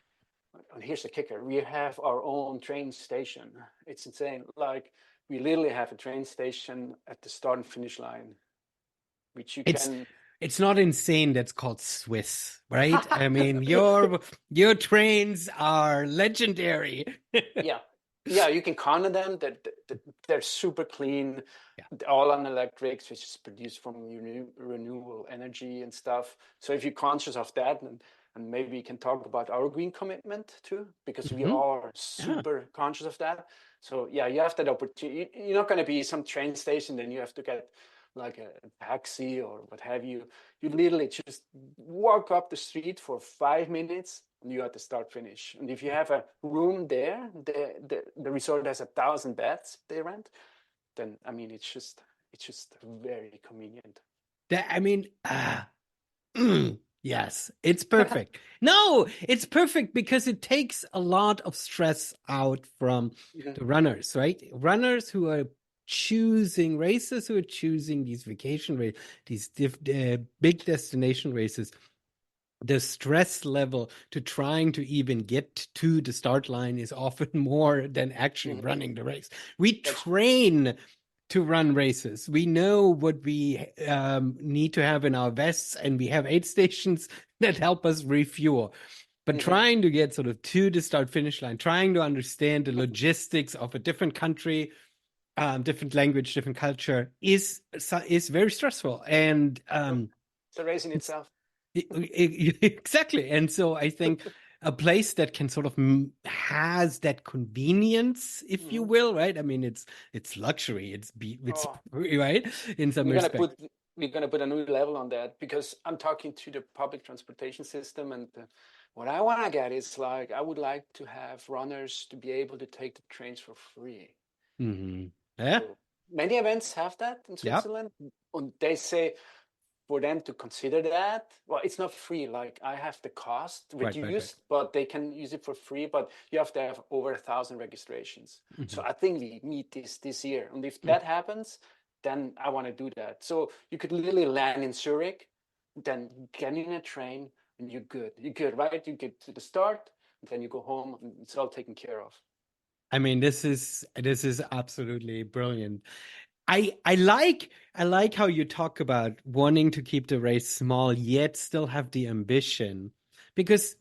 And here's the kicker: we have our own train station. It's insane. Like, we literally have a train station at the start and finish line, which you It's can. it's not insane. That's called Swiss, right? I mean, your trains are legendary. Yeah, yeah, you can count on them. They're super clean, Yeah. all on electrics, which is produced from renewable energy and stuff. So if you're conscious of that, and maybe we can talk about our green commitment too, because we Mhm. are Yeah. super conscious of that. So yeah, you have that opportunity. You're not going to be some train station, then you have to get like a taxi or what have you. You literally just walk up the street for 5 minutes, and you at the start finish. And if you have a room there, the resort has 1,000 beds they rent, then I mean it's just very convenient. I mean, yes, it's perfect. No, it's perfect because it takes a lot of stress out from Mhm. the runners, right? Runners who are choosing races, who are choosing these vacation races, these big destination races. The stress level to trying to even get to the start line is often more than actually Mhm. running the race. We That's train to run races. We know what we need to have in our vests, and we have aid stations that help us refuel. But trying to get sort of to the start finish line, trying to understand the logistics of a different country, different language, different culture is very stressful. And it's a race in itself. exactly. And so I think a place that can sort of has that convenience, if you will, right? I mean, it's luxury. It's Oh, right in some we're gonna respect. put we're gonna put a new level on that because I'm talking to the public transportation system, and what I want to get is like I would like to have runners to be able to take the trains for free. Yeah. So many events have that in Yeah. Switzerland, and they say for them to consider that, well, it's not free. Like I have the cost Right. reduced, but they can use it for free. But you have to have over 1,000 registrations. So I think we meet this year, and if that happens, then I want to do that. So you could literally land in Zurich, then get in a train, and you're good. You're good, right? You get to the start, and then you go home, and it's all taken care of. I mean, this is absolutely brilliant. I like how you talk about wanting to keep the race small yet still have the ambition, because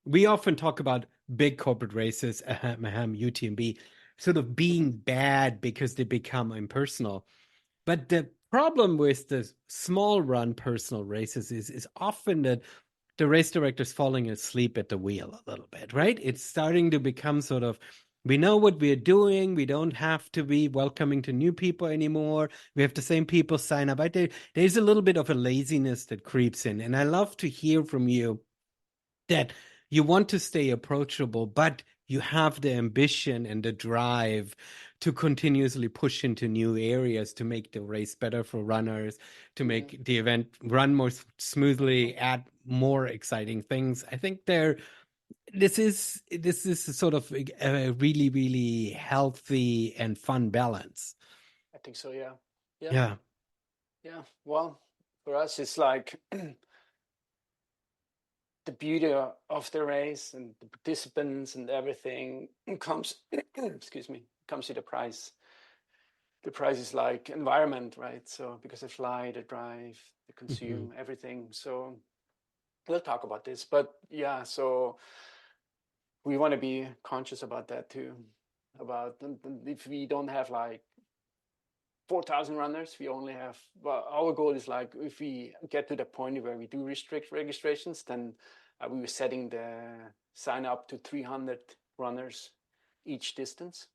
we often talk about big corporate races, UTMB, sort of being bad because they become impersonal. But the problem with the small run personal races is often that the race director's falling asleep at the wheel a little bit, right? It's starting to become sort of, we know what we're doing. We don't have to be welcoming to new people anymore. We have the same people sign up. There's a little bit of a laziness that creeps in. And I love to hear from you that you want to stay approachable, but you have the ambition and the drive to continuously push into new areas to make the race better for runners, to make the event run more smoothly, add more exciting things. I think this is sort of a really, really healthy and fun balance. I think so. Yeah. Yeah. Yeah. Yeah. Well, for us, it's like the beauty of the race and the participants and everything comes excuse me, comes with a price. The price is like environment, right? So because they fly, they drive, they consume everything. So we'll talk about this, but yeah, so we want to be conscious about that too, about if we don't have like 4,000 runners, we only have, well, our goal is like if we get to the point where we do restrict registrations, then we were setting the sign up to 300 runners each distance.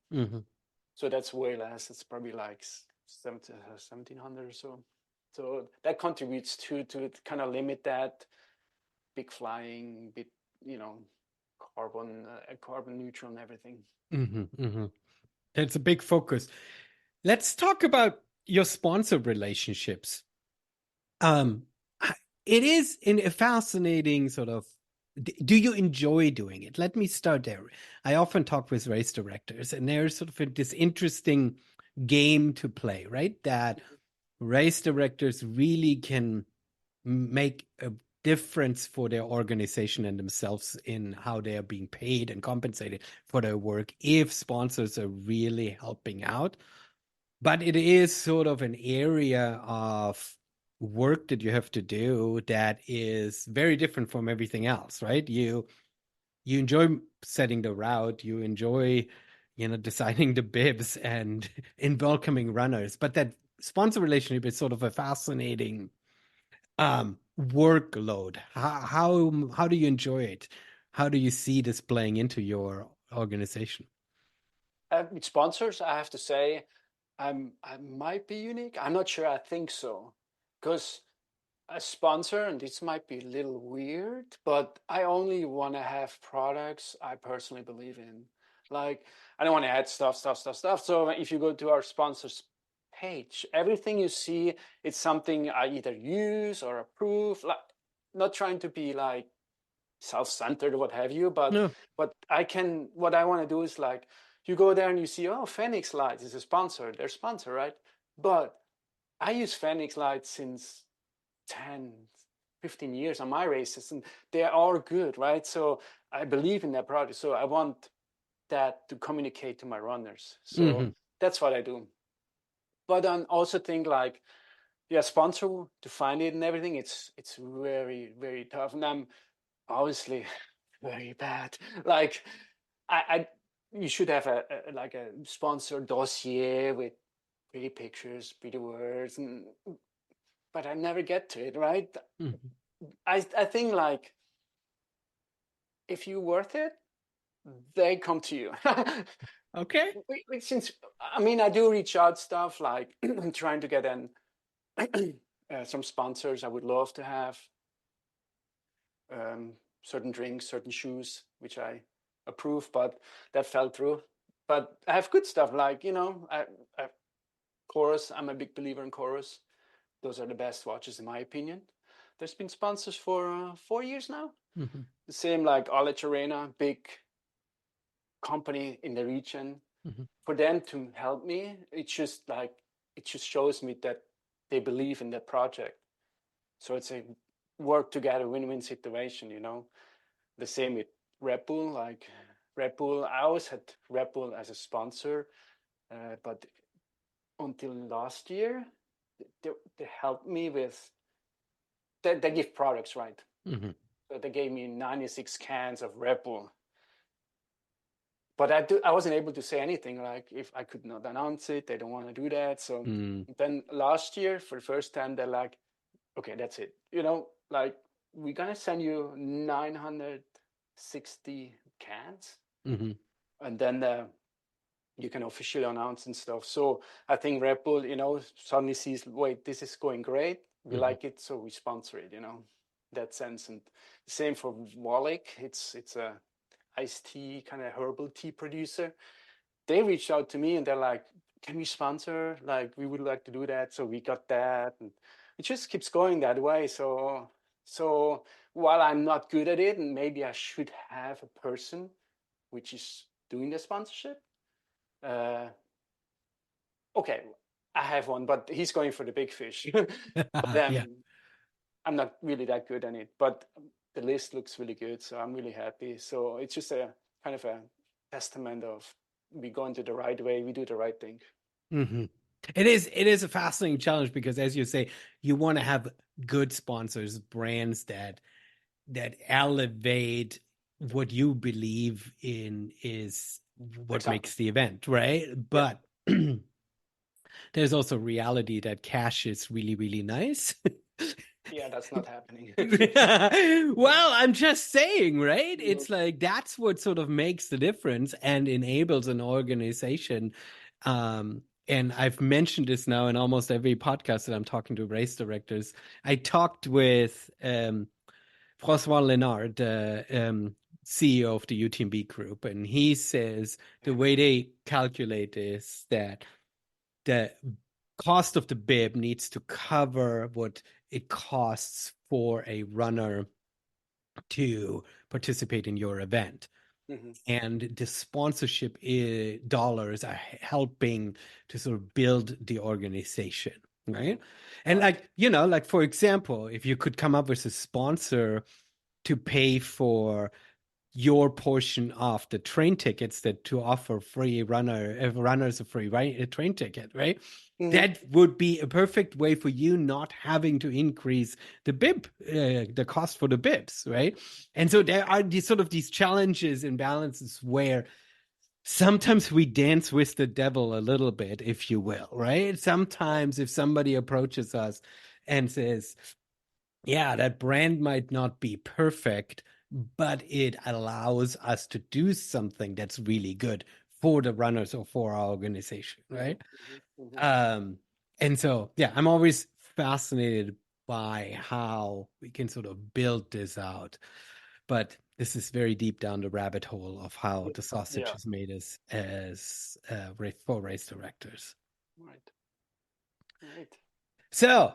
So that's way less. It's probably like 1,700 or so. So that contributes to kind of limit that big flying, bit, you know, carbon neutral and everything. It's a big focus. Let's talk about your sponsor relationships. Um, it is in a fascinating sort of. Do you enjoy doing it? Let me start there. I often talk with race directors, and there's sort of this interesting game to play, right? That race directors really can make a difference for their organization and themselves in how they are being paid and compensated for their work if sponsors are really helping out. But it is sort of an area of work that you have to do that is very different from everything else, right? You enjoy setting the route, you enjoy, designing the bibs and in welcoming runners, but that sponsor relationship is sort of a fascinating workload. How do you enjoy it? How do you see this playing into your organization? With sponsors, I have to say, I might be unique. I'm not sure. I think so, because a sponsor, and this might be a little weird, but I only want to have products I personally believe in. Like, I don't want to add stuff. So if you go to our sponsors page, everything you see, it's something I either use or approve. Like, not trying to be like self-centered or what have you, but No. what I want to do is like, you go there and you see, oh, Phoenix Lights is a sponsor. They're sponsor, right? But I use Phoenix Lights since 10, 15 years on my races, and they are good, right? So I believe in that product. So I want that to communicate to my runners. So that's what I do. but I also think like, yeah, sponsor to find it and everything. It's very very tough, and I'm obviously very bad. Like, I you should have a like a sponsor dossier with pretty pictures, pretty words, and but I never get to it. Right? Mhm. I think like if you're worth it, they come to you. Okay. Since I mean, I do reach out stuff like I'm trying to get in some sponsors. I would love to have certain drinks, certain shoes, which I approve, but that fell through. But I have good stuff like, I Chorus. I'm a big believer in Chorus. Those are the best watches in my opinion. There's been sponsors for 4 years now. Mhm. The same like Olic Arena, big company in the region. Mhm. For them to help me, it just shows me that they believe in that project. So it's a work together win-win situation. The same with Red Bull. Like Red Bull, I always had Red Bull as a sponsor, but until last year, they helped me with. They give products, right? Mhm. So they gave me 96 cans of Red Bull. But I wasn't able to say anything. Like if I could not announce it, they don't want to do that. So Mm. then last year, for the first time, they're like, okay, that's it. Like we're gonna send you 960 cans, Mhm. and then you can officially announce and stuff. So I think Red Bull, suddenly sees, wait, this is going great. We Mhm. like it, so we sponsor it. That sense. And same for Wallach. It's a iced tea kind of herbal tea producer. They reached out to me and they're like, can we sponsor? Like, we would like to do that. So we got that. And it just keeps going that way. So while I'm not good at it, and maybe I should have a person which is doing the sponsorship. Uh, okay, I have one, but he's going for the big fish. But Yeah. I'm not really that good at it. But the list looks really good, so I'm really happy. So it's just a kind of a testament of we go into the right way, we do the right thing. Mhm. It is a fascinating challenge because as you say, you want to have good sponsors, brands that elevate what you believe in is what Exactly. makes the event, right? Yeah. But there's also reality that cash is really, really nice. Yeah, that's not happening. Well, I'm just saying, right? Mhm. It's like that's what sort of makes the difference and enables an organization. And I've mentioned this now in almost every podcast that I'm talking to race directors. I talked with Francois Lenard, the CEO of the UTMB group, and he says the Yeah. way they calculate is that the cost of the bib needs to cover what it costs for a runner to participate in your event. Hmm. And the sponsorship dollars are helping to sort of build the organization, Hmm. right? And Right. like for example, if you could come up with a sponsor to pay for your portion of the train tickets that to offer free runners a free a train ticket, right? Hmm. That would be a perfect way for you not having to increase the cost for the bibs, right? And so there are these challenges and balances where sometimes we dance with the devil a little bit, if you will, right? Right. Sometimes if somebody approaches us and says, yeah, that brand might not be perfect, but it allows us to do something that's really good for the runners or for our organization, Hmm. right? Hmm. Hmm. Um, and so, yeah, I'm always fascinated by how we can sort of build this out. But this is very deep down the rabbit hole of how the sausage Yeah. is made for race directors. Right. Right. So,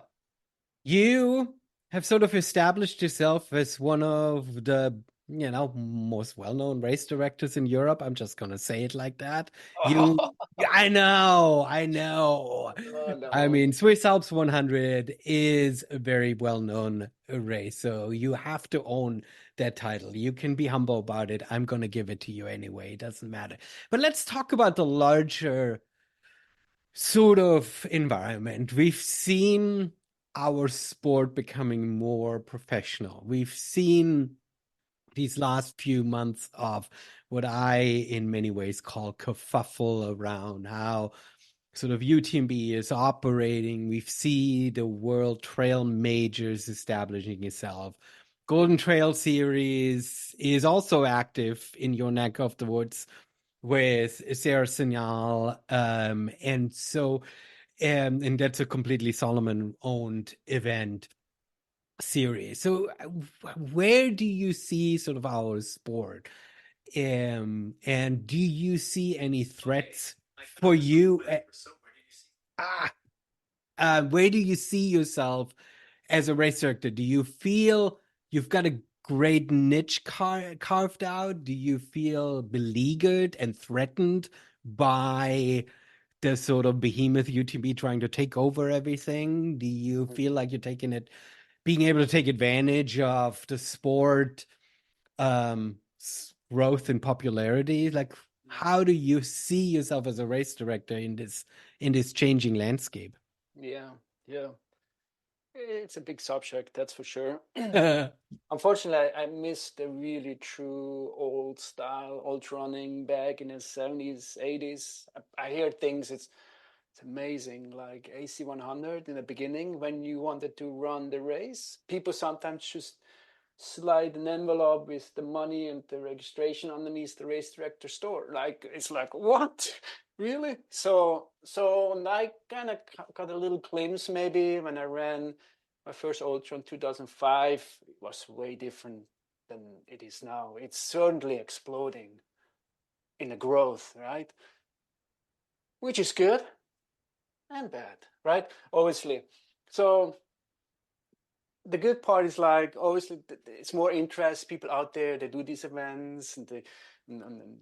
you have sort of established yourself as one of the, most well-known race directors in Europe. I'm just gonna say it like that. You, I know, I know. Oh, I no. mean, Swiss Alps 100 is a very well-known race, so you have to own that title. You can be humble about it. I'm gonna give it to you anyway. It doesn't matter. But let's talk about the larger sort of environment. We've seen our sport becoming more professional. We've seen these last few months of what I, in many ways, call kerfuffle around how sort of UTMB is operating. We see the World Trail Majors establishing itself. Golden Trail Series is also active in your neck of the woods with Sarah Signal. And that's a completely Solomon owned event series. So where do you see sort of our sport? And do you see any threats for you? Where do you see yourself as a race director? Do you feel you've got a great niche carved out? Do you feel beleaguered and threatened by the sort of behemoth UTB trying to take over everything? Do you feel like you're being able to take advantage of the sport growth and popularity? Like, how do you see yourself as a race director in this changing landscape? Yeah, yeah. It's a big subject, that's for sure. uh, Unfortunately, I missed the really true old style, old running back in the 70s, 80s. I hear things, it's amazing, like AC 100 in the beginning when you wanted to run the race. People sometimes just slide an envelope with the money and the registration underneath the race director store. Like, it's like, what? Really? So I kind of got a little glimpse maybe when I ran my first ultra in 2005. It was way different than it is now. It's certainly exploding in the growth, right? Which is good and bad, right? Obviously. So the good part is, like, obviously it's more interest, people out there, they do these events, and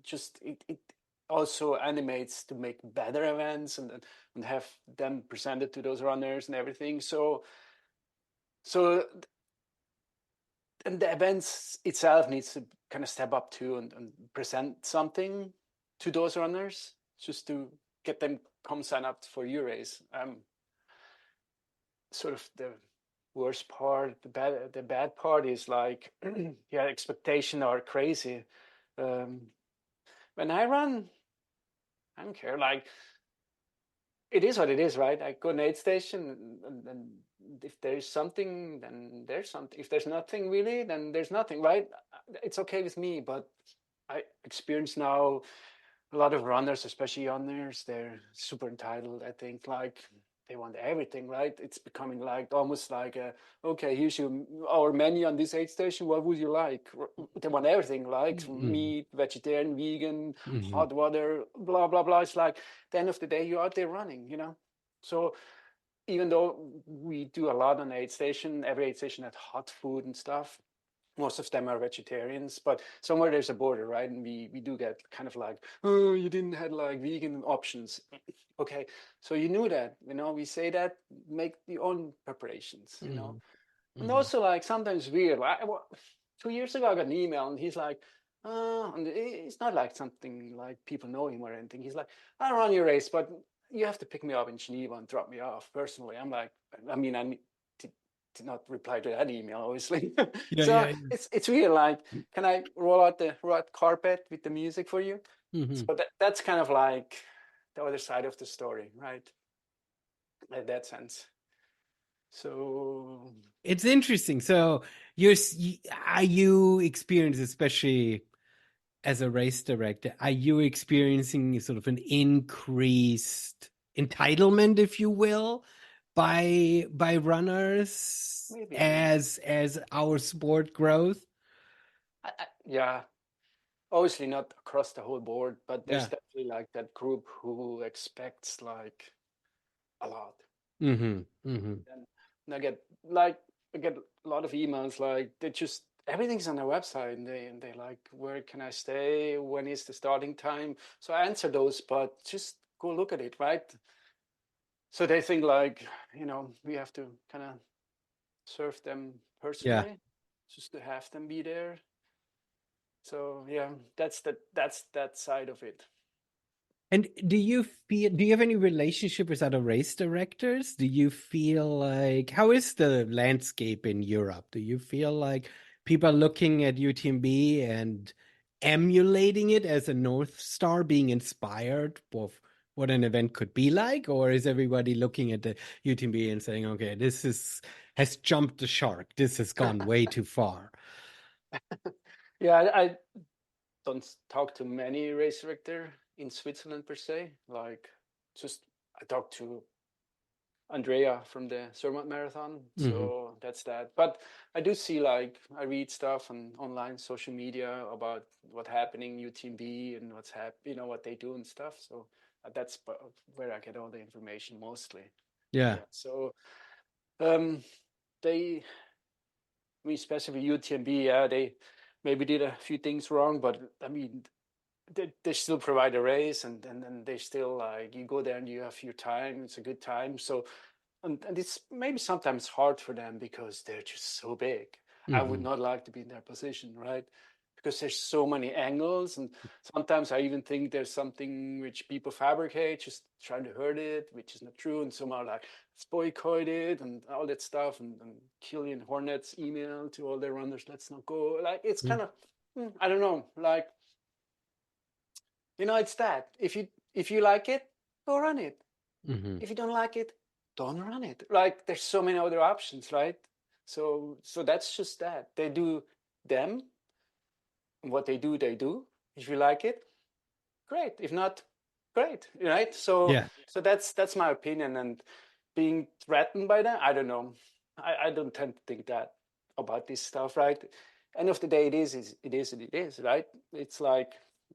just it also animates to make better events and have them presented to those runners and everything. So and the events itself needs to kind of step up too and present something to those runners just to get them come sign up for your race. Sort of the worst part, the bad part is, like, yeah, expectations are crazy. Um, when I run, I don't care. Like, it is what it is, right? I go to an aid station, and if there's something, then there's something. If there's nothing really, then there's nothing, right? It's okay with me, but I experience now a lot of runners, especially runners, they're super entitled. I think, like, they want everything, right? It's becoming like almost like okay, here's our menu on this aid station. What would you like? They want everything, like meat, vegetarian, vegan, hot water, blah blah blah. It's like, at the end of the day, you're out there running. So even though we do a lot on aid station, every aid station had hot food and stuff. Most of them are vegetarians, but somewhere there's a border, right? And we do get kind of like, oh, you didn't have like vegan options. Okay, so you knew that, we say that, make your own preparations. And also, like, sometimes weird. 2 years ago, I got an email, and he's like, and it's not like something like people know him or anything. He's like, I'll run your race, but you have to pick me up in Geneva and drop me off personally. I'm like, I mean, I need to not reply to that email, obviously. yeah, So yeah. it's weird. Like, can I roll out the red carpet with the music for you? Mm-hmm. So that's kind of like the other side of the story, right? In that sense. So It's interesting. So are you experienced, especially as a race director, are you experiencing sort of an increased entitlement, if you will, by runners maybe, as our sport grows? yeah, obviously not across the whole board, but there's Yeah. definitely like that group who expects like a lot. Mm-hmm. Mm-hmm. And I get a lot of emails, like, they just everything's on their website, and they like, where can I stay? When is the starting time? So I answer those, but just go look at it, right? So they think, like, we have to kind of serve them Yeah. personally, just to have them be there. So yeah, that's that side of it. And do you have any relationship with other race directors? Do you feel like, how is the landscape in Europe? Do you feel like people are looking at UTMB and emulating it as a North Star, being inspired of what an event could be like? Or is everybody looking at the UTMB and saying, okay, has jumped the shark. This has gone way too far. Yeah, I don't talk to many race director in Switzerland per se. Like, just I talked to Andrea from the Zermatt Marathon, Hmm. so that's that. But I do see, like, I read stuff on online social media about what's happening UTMB and what they do and stuff. So that's where I get all the information mostly. Yeah. Yeah. So um, they, I mean, especially UTMB, yeah, they maybe did a few things wrong, but I mean, they still provide a race, and they still, like, you go there and you have your time. It's a good time. So and it's maybe sometimes hard for them because they're just so big. I would Hmm. not like to be in their position, right? Because there's so many angles, and sometimes I even think there's something which people fabricate, just trying to hurt it, which is not true, and somehow, like, it's boycotted and all that stuff, and Killian Hornets email to all their runners, let's not go. Like, it's kind of, I don't know, like, it's that. If you like it, go run it. Hmm. If you don't like it, don't run it. Like, there's so many other options, right? So that's just that. They do them. What they do, they do. If you like it, great. If not, great. Right? So Yeah. so that's my opinion. And being threatened by that, I don't know. I don't tend to think that about this stuff, right? End of the day, it is, right? It's like,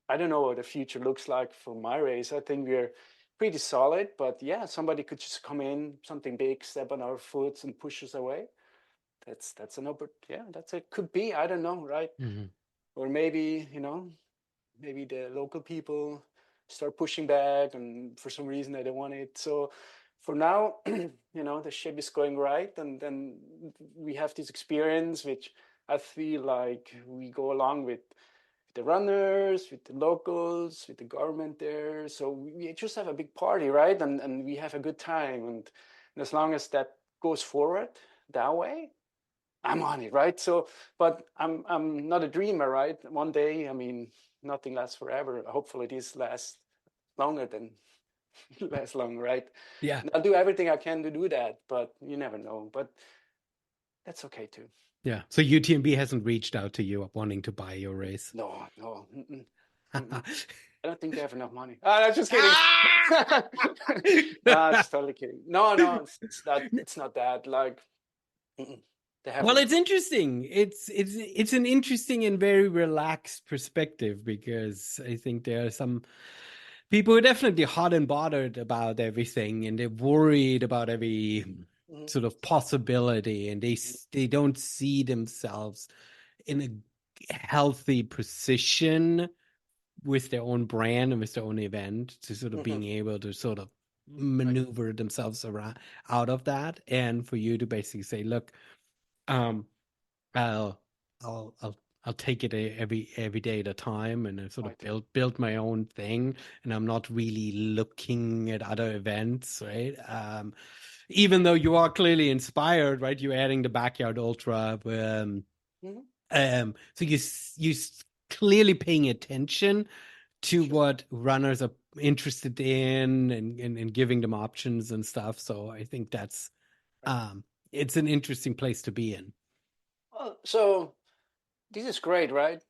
I don't know what the future looks like for my race. I think we're pretty solid, but yeah, somebody could just come in, something big, step on our foot and push us away. That's an yeah, that's it. Could be, I don't know, right? Hmm. Or maybe, maybe the local people start pushing back, and for some reason they don't want it. So for now, the ship is going right, and then we have this experience, which I feel like we go along with the runners, with the locals, with the government there. So we just have a big party, right? And we have a good time. And as long as that goes forward that way, I'm on it, right? So, but I'm not a dreamer, right? One day, I mean, nothing lasts forever. Hopefully, this lasts longer than last long, right? Yeah. And I'll do everything I can to do that, but you never know. But that's okay too. Yeah. So UTMB hasn't reached out to you wanting to buy your race. No, no, mm-mm. Ah! I don't think they have enough money. I'm just kidding. No, just totally kidding. No, no, it's not that. Like, they Well, haven't. it's interesting. It's an interesting and very relaxed perspective because I think there are some people who are definitely hot and bothered about everything, and they're worried about every Mhm, sort of possibility, and they don't see themselves in a healthy position with their own brand and with their own event to sort of mhm, being able to sort of right, maneuver themselves around out of that, and for you to basically say, look, um, I'll I'll I'll I'll take it every day at a time, and I sort of right. build my own thing, and I'm not really looking at other events, right? Even though you are clearly inspired, right? You're adding the backyard ultra, Mhm, so clearly paying attention to sure. what runners are interested in, and giving them options and stuff. So I think that's Right. um it's an interesting place to be in. Well, so this is great, right?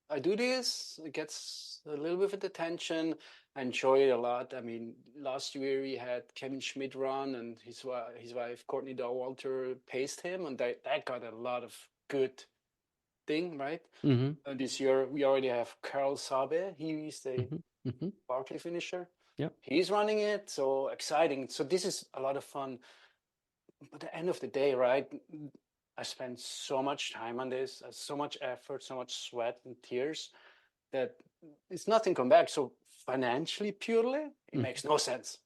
I do this. It gets a little bit of attention. I enjoy it a lot. I mean, last year we had Kevin Schmidt run, and his wife Courtney Walter paced him, and that got a lot of good thing, right? Hmm. And this year we already have Carl Sabe. He is the Hmm. Hmm. Barkley finisher. Yep. He's running it, so exciting. So this is a lot of fun. But at the end of the day, right? I spent so much time on this, so much effort, so much sweat and tears that it's nothing come back. So financially, purely, it makes no sense.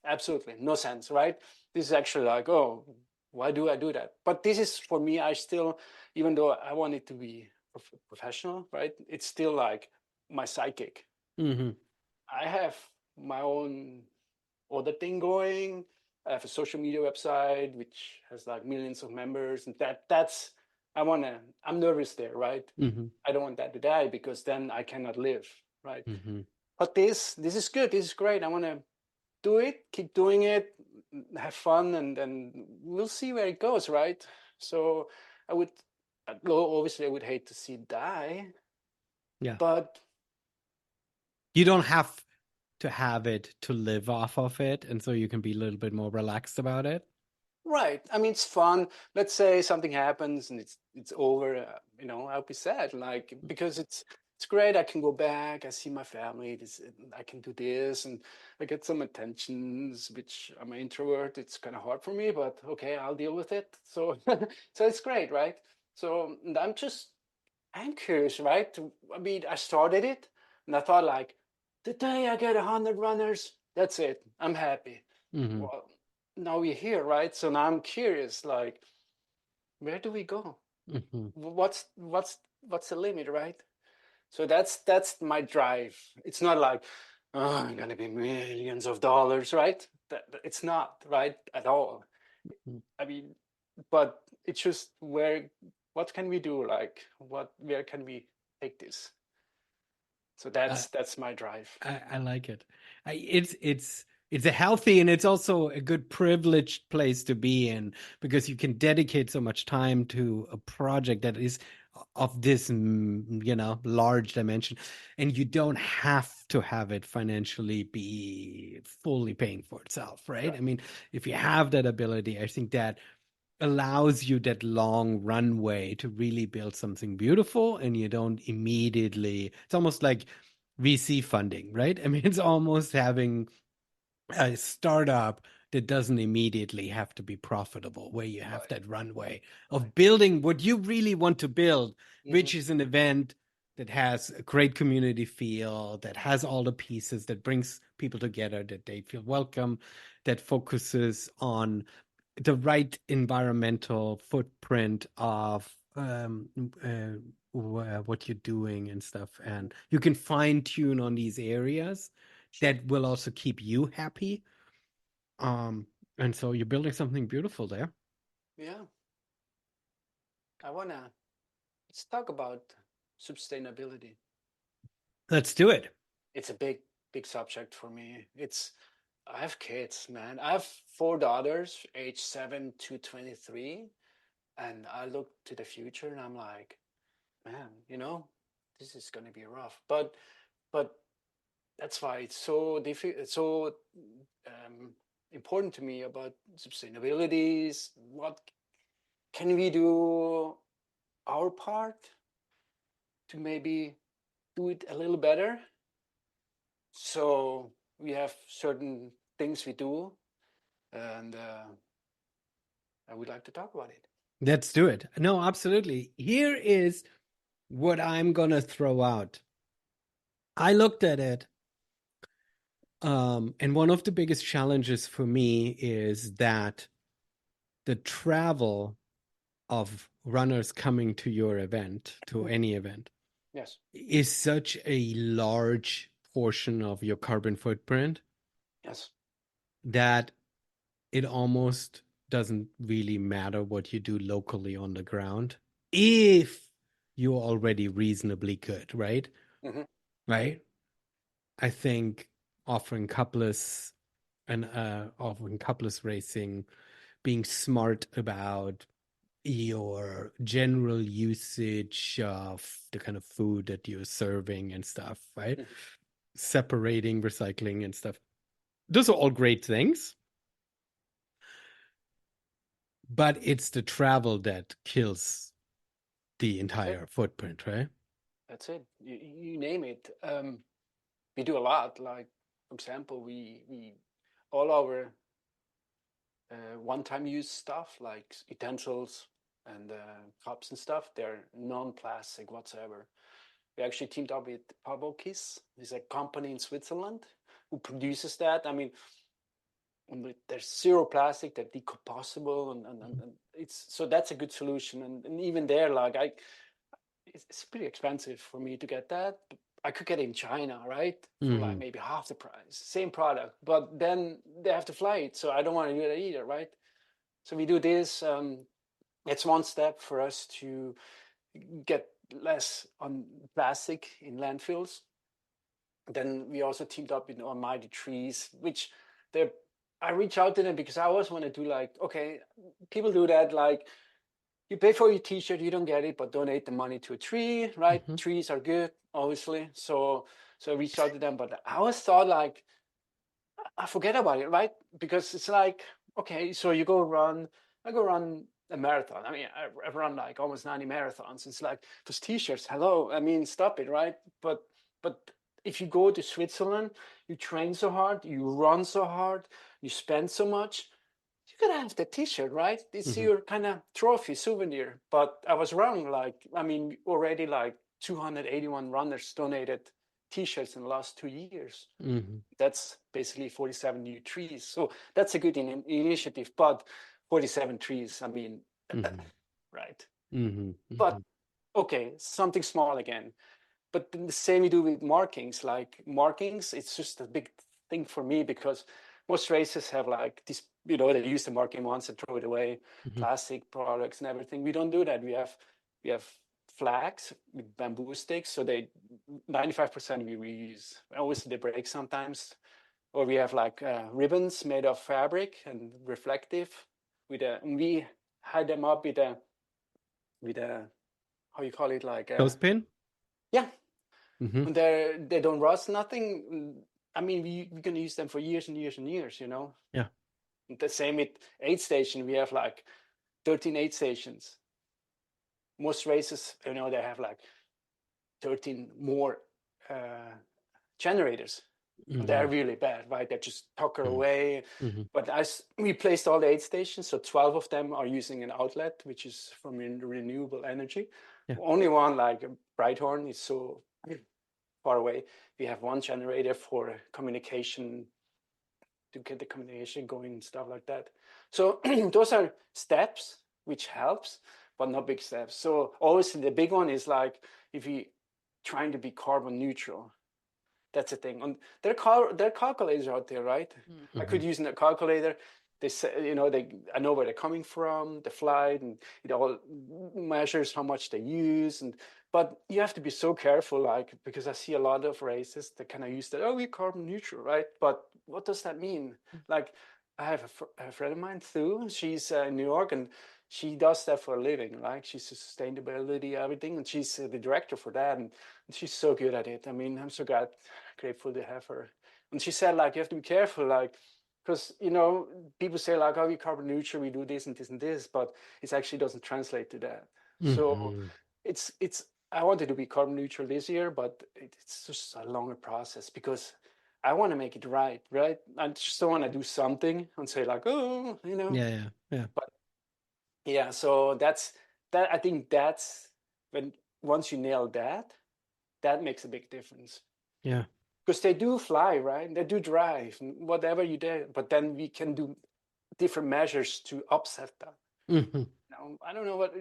Absolutely no sense, right? This is actually like, oh, why do I do that? But this is for me. I still, even though I want it to be professional, right? It's still like my sidekick. Hmm. I have my own other thing going. I have a social media website which has like millions of members, and I'm nervous there, right? Hmm. I don't want that to die because then I cannot live, right? Hmm. But this is good. This is great. I want to do it, keep doing it, have fun, and then we'll see where it goes, right? So I would, obviously, I would hate to see it die, Yeah. but You don't have to have it to live off of it, and so you can be a little bit more relaxed about it. right. I mean, it's fun. Let's say something happens and it's over. I'll be sad, like because it's great. I can go back. I see my family. I can do this, and I get some attentions. Which I'm an introvert. It's kind of hard for me, but okay, I'll deal with it. So, so it's great, right? So and I'm curious, right? I mean, I started it, and I thought like, the day I get 100 runners, that's it. I'm happy. Hmm. Well, now we're here, right? So now I'm curious, like, where do we go? Hmm. What's the limit, right? So that's my drive. It's not like, oh, I'm gonna be millions of dollars, right? It's not right at all. I mean, but it's just what can we do? Like, where can we take this? So I, that's my drive. I like it. It's a healthy, and it's also a good privileged place to be in, because you can dedicate so much time to a project that is of this large dimension, and you don't have to have it financially be fully paying for itself, right? I Right, mean, if you have that ability, I think that allows you that long runway to really build something beautiful, and you don't immediately, it's almost like VC funding, right? I mean, it's almost having a startup that doesn't immediately have to be profitable, where you have right, that runway right. of building what you really want to build, Hmm. which is an event that has a great community feel, that has all the pieces, that brings people together, that they feel welcome, that focuses on the right environmental footprint of what you're doing and stuff. And you can fine tune on these areas Sure. that will also keep you happy. And so you're building something beautiful there. Yeah. Let's talk about sustainability. Let's do it. It's a big subject for me. I have kids, man. I have four daughters, age 7 to 23, and I look to the future and I'm like, man, this is going to be rough. But that's why it's so so um, important to me about sustainability. What can we do our part to maybe do it a little better? So we have certain things we do, and I would like to talk about it. Let's do it. No, absolutely. Here is what I'm going to throw out. I looked at it. And one of the biggest challenges for me is that the travel of runners coming to your event, to Mhm. any event, Yes. is such a large portion of your carbon footprint Yes. that it almost doesn't really matter what you do locally on the ground if you're already reasonably good, right? Hmm. Right? I think offering coupless and offering coupless racing, being smart about your general usage of the kind of food that you're serving and stuff, right? Hmm. Separating, recycling, and stuff. Those are all great things, but it's the travel that kills the That's it. entire footprint, right? That's it. You name it. We do a lot. Like, for example, we all our one-time use stuff, like utensils and cups and stuff, they're non-plastic whatsoever. We actually teamed up with Kiss. It's a company in Switzerland who produces that. I mean, there's zero plastic, they're decomposable, and it's so that's a good solution. And even there, like it's pretty expensive for me to get that. I could get it in China, right? For like Mm-hmm. maybe half the price, same product, but then they have to fly it. So I don't want to do that either, right? So we do this. It's one step for us to get less on plastic in landfills. Then we also teamed up with Almighty Trees, which they I reach out to them because I always want to do like, okay, people do that, like you pay for your t-shirt, you don't get it, but donate the money to a tree, right? Mm-hmm. Trees are good, obviously. So I reached out to them, but I always thought like I forget about it, right? Because it's like, okay, so I go run a marathon. I mean, I've run like almost 90 marathons. It's like those t-shirts, hello. I mean, stop it, right? But if you go to Switzerland, you train so hard, you run so hard, you spend so much, you gotta have the t-shirt, right? It's Mm-hmm. your kind of trophy souvenir. But I was wrong. Like, I mean, already like 281 runners donated t-shirts in the last 2 years. Mm-hmm. That's basically 47 new trees. So that's a good initiative. But 47 trees, I mean, Mm-hmm. right? Mm-hmm. Mm-hmm. But okay, something small again. But the same we do with markings. Like markings, it's just a big thing for me because most races have like this, they use the marking once and throw it away, Mm-hmm. plastic products and everything. We don't do that. We have flags with bamboo sticks, so 95% we reuse. Obviously they break sometimes. Or we have like ribbons made of fabric and reflective. We hide them up with a how you call it, like Clothespin? yeah, Mm-hmm. and they don't rust nothing. I mean, we're gonna use them for years and years and years. Yeah. The same with aid station. We have like 13 aid stations. Most races, they have like 13 more uh, generators. And they're Mm-hmm. really bad, right? They just tucker Mm-hmm. away. Mm-hmm. But we placed all the aid stations, so 12 of them are using an outlet, which is from renewable energy. Yeah. Only one, like Brighthorn, is so far away. We have one generator for communication, to get the communication going and stuff like that. So those are steps which helps, but not big steps. So obviously the big one is like if you trying to be carbon neutral. That's the thing. And there are calculators out there, right? I Mm-hmm. could use a calculator. They say, I know where they're coming from, the flight, and it all measures how much they use. But you have to be so careful, like, because I see a lot of races that kind of use that. Oh, we're carbon neutral, right? But what does that mean? Like, I have a friend of mine, Sue. She's in New York, and she does that for a living. Like, she's sustainability, everything, and she's the director for that. And she's so good at it. I mean, I'm so grateful to have her. And she said, like, you have to be careful, like, because people say like, oh, we carbon neutral, we do this and this and this, but it actually doesn't translate to that. So Mm-hmm. it's I wanted to be carbon neutral this year, but it's just a longer process because I want to make it right, right? I just don't want to do something and say like, oh, Yeah. Yeah. Yeah. but yeah. So that's that. I think that's when once you nail that, that makes a big difference. Yeah. Because they do fly, right? They do drive, whatever you do. But then we can do different measures to offset that. Mm-hmm. Now, I don't know what,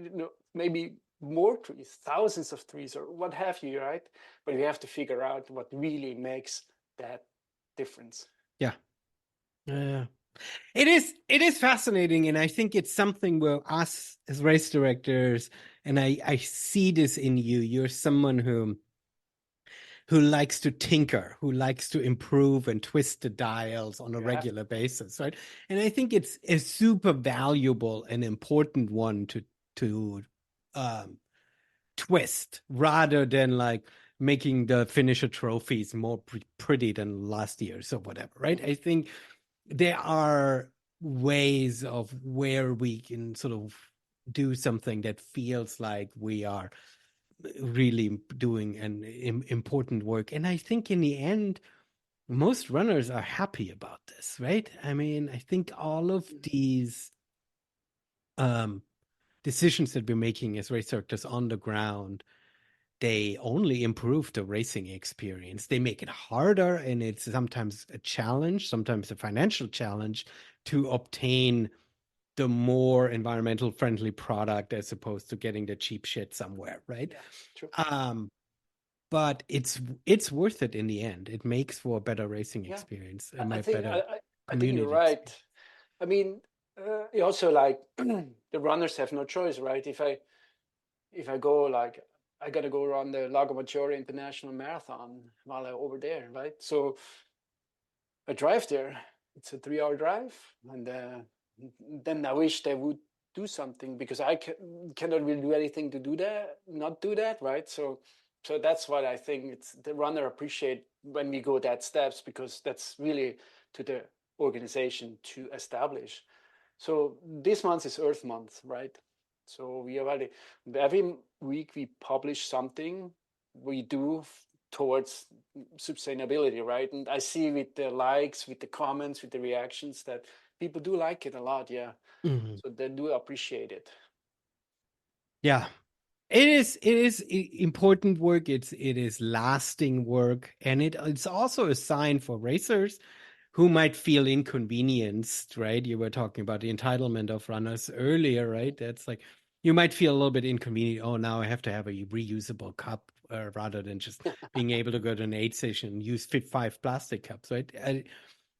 maybe more trees, thousands of trees, or what have you, right? But we have to figure out what really makes that difference. Yeah. Yeah. It is fascinating, and I think it's something where us as race directors, and I see this in you. You're someone who likes to tinker, who likes to improve and twist the dials on a Yeah, regular basis, right? And I think it's a super valuable and important one to um, twist rather than like making the finisher trophies more pretty than last year's or whatever, right? mm-hmm. I think there are ways of where we can sort of do something that feels like we are really doing an important work. And I think in the end, most runners are happy about this, right? I mean, I think all of these um, decisions that we're making as race directors on the ground, they only improve the racing experience. They make it harder, and it's sometimes a challenge, sometimes a financial challenge to obtain the more environmental friendly product as opposed to getting the cheap shit somewhere, right? Yeah, true. Um, but it's worth it in the end. It makes for a better racing Yeah, experience, I a think better I think you're community right. experience. I mean, you also like the runners have no choice, right? If I go like I gotta go run the Lago Maggiore International Marathon while I'm over there, right? So I drive there. It's a 3 hour drive, and then I wish they would do something because cannot really do anything to do that, not do that, right? So that's what I think. It's the runner appreciate when we go that steps because that's really to the organization to establish. So this month is Earth Month, right? So we already every week we publish something we do towards sustainability, right? And I see with the likes, with the comments, with the reactions that people do like it a lot, yeah. Mhm. So they do appreciate it. Yeah, it is important work. It is lasting work, and it's also a sign for racers who might feel inconvenienced, right? You were talking about the entitlement of runners earlier, right? That's like you might feel a little bit inconvenient. Oh, now I have to have a reusable cup rather than just being able to go to an aid station and use 5 plastic cups, right?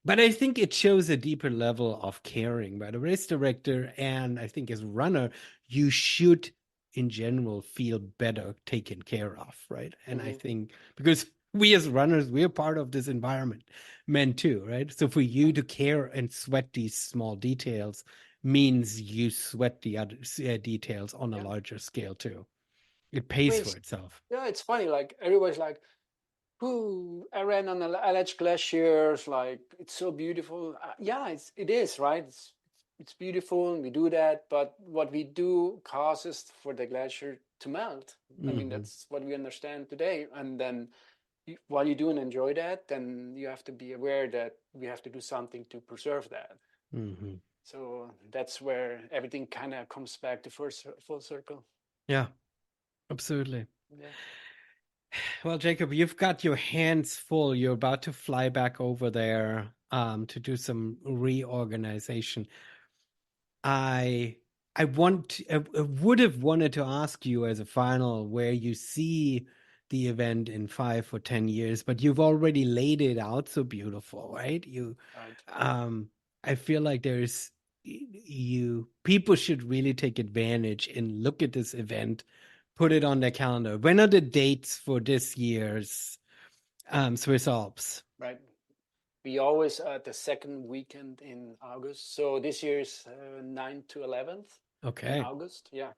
But I think it shows a deeper level of caring by the race director. And I think as a runner, you should, in general, feel better taken care of, right? And I Mm-hmm. think because we as runners, we're part of this environment, men too, right? So for you to care and sweat these small details means you sweat the other details on a Yeah. larger scale too. It I pays mean, for itself. yeah, it's funny. Like everybody's like, "Ooh, I ran on the alleged glaciers. Like it's so beautiful." Yeah, it is, right? It's beautiful, and we do that. But what we do causes for the glacier to melt. I mean, Hmm. that's what we understand today. And then while you do and enjoy that, then you have to be aware that we have to do something to preserve that. Hmm. So that's where everything kind of comes back to first full circle. Yeah, absolutely. Yeah. Well, Jacob, you've got your hands full. You're about to fly back over there to do some reorganization. I I would have wanted to ask you as a final where you see the event in 5 or 10 years, but you've already laid it out so beautiful, right? Right. Um, I feel like you people should really take advantage and look at this event, put it on their calendar. When are the dates for this year's Swiss Alps? Right. We always at the second weekend in August. So this year is 9th to 11th in Okay. August. Yeah.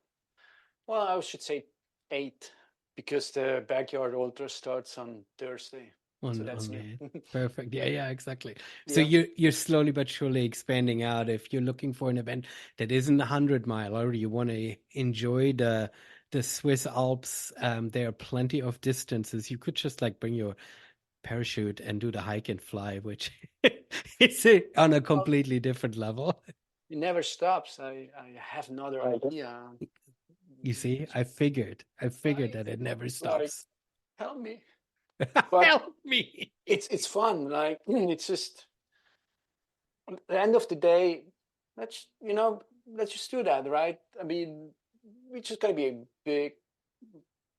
Well, I should say 8 because the backyard ultra starts on Thursday. So that's On new. May. Perfect. Yeah, yeah, exactly. So Yeah. you're slowly but surely expanding out. If you're looking for an event that isn't 100 mile, or you want to enjoy the Swiss Alps, there are plenty of distances. You could just like bring your parachute and do the hike and fly, which is on a Well, completely different level. it never stops. I have another idea. You see, I figured Right? that it never Like, stops. help me. But Help me. it's fun. Like it's just at the end of the day, let's just do that, right? I mean, we just gotta be a big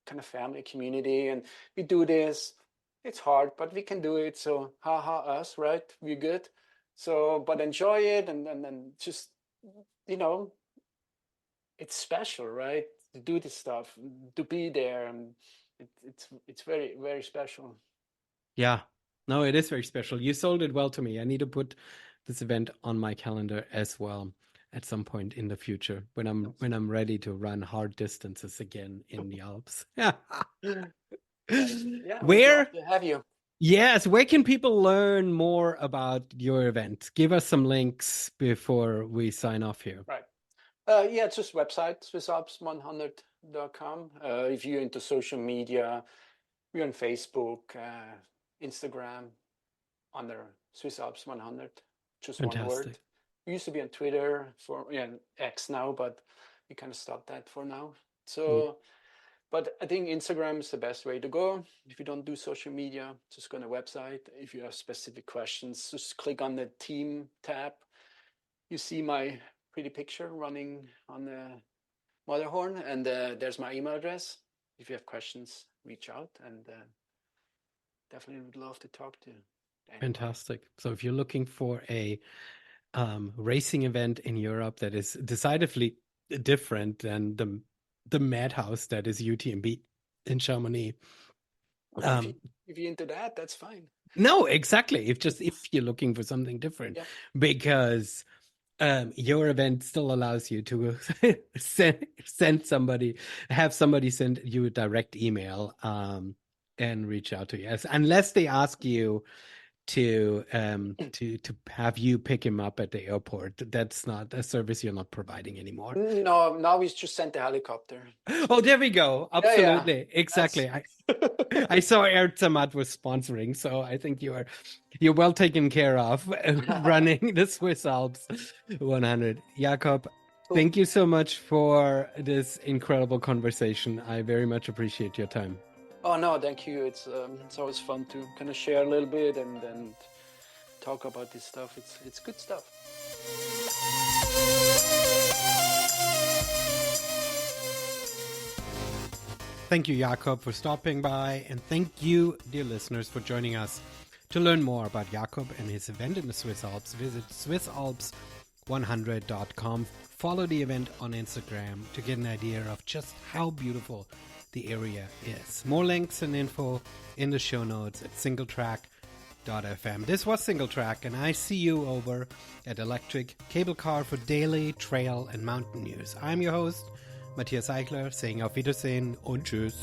kind of family community, and we do this. It's hard, but we can do it. So, haha, us, right? We're good. So, but enjoy it, and just you know, it's special, right? To do this stuff, to be there, and it's very very special. Yeah. No, it is very special. You sold it well to me. I need to put this event on my calendar as well at some point in the future when I'm ready to run hard distances again in the Alps. Right? Yeah, we'd love Where? to have you. Yes, where can people learn more about your event? Give us some links before we sign off here. Right. Yeah, it's just website, swissalps100.com. If you're into social media, we're on Facebook, Instagram, under Swiss Alps 100, just one word. Fantastic. We used to be on Twitter for X now, but we kind of stopped that for now. Mm. So, but I think Instagram is the best way to go. If you don't do social media, just go on the website. If you have specific questions, just click on the team tab. You see my pretty picture running on the Matterhorn, and there's my email address if you have questions. reach out, and definitely would love to talk to anyone. Fantastic. So if you're looking for a racing event in Europe that is decidedly different than the madhouse that is UTMB in Chamonix. If you're into that, that's fine. No, exactly. If you're looking for something different, because your event still allows you to send somebody, have somebody send you a direct email and reach out to you. Yes, unless they ask you to have you pick him up at the airport. That's not a service you're not providing anymore. No, now we just sent the helicopter. Oh, there we go. Absolutely. Yeah. Exactly. I saw Air Zermatt was sponsoring, so I think you're well taken care of running the Swiss Alps 100. Jakob, thank you so much for this incredible conversation. I very much appreciate your time. Oh no, thank you. It's always fun to kind of share a little bit and talk about this stuff. It's good stuff. Thank you, Jakob, for stopping by, and thank you, dear listeners, for joining us. To learn more about Jakob and his event in the Swiss Alps, visit SwissAlps100.com. Follow the event on Instagram to get an idea of just how beautiful the area is. More links and info in the show notes at singletrack.fm. This was Singletrack, and I see you over at Electric Cable Car for daily trail and mountain news. I'm your host, Matthias Eichler, saying auf Wiedersehen und tschüss.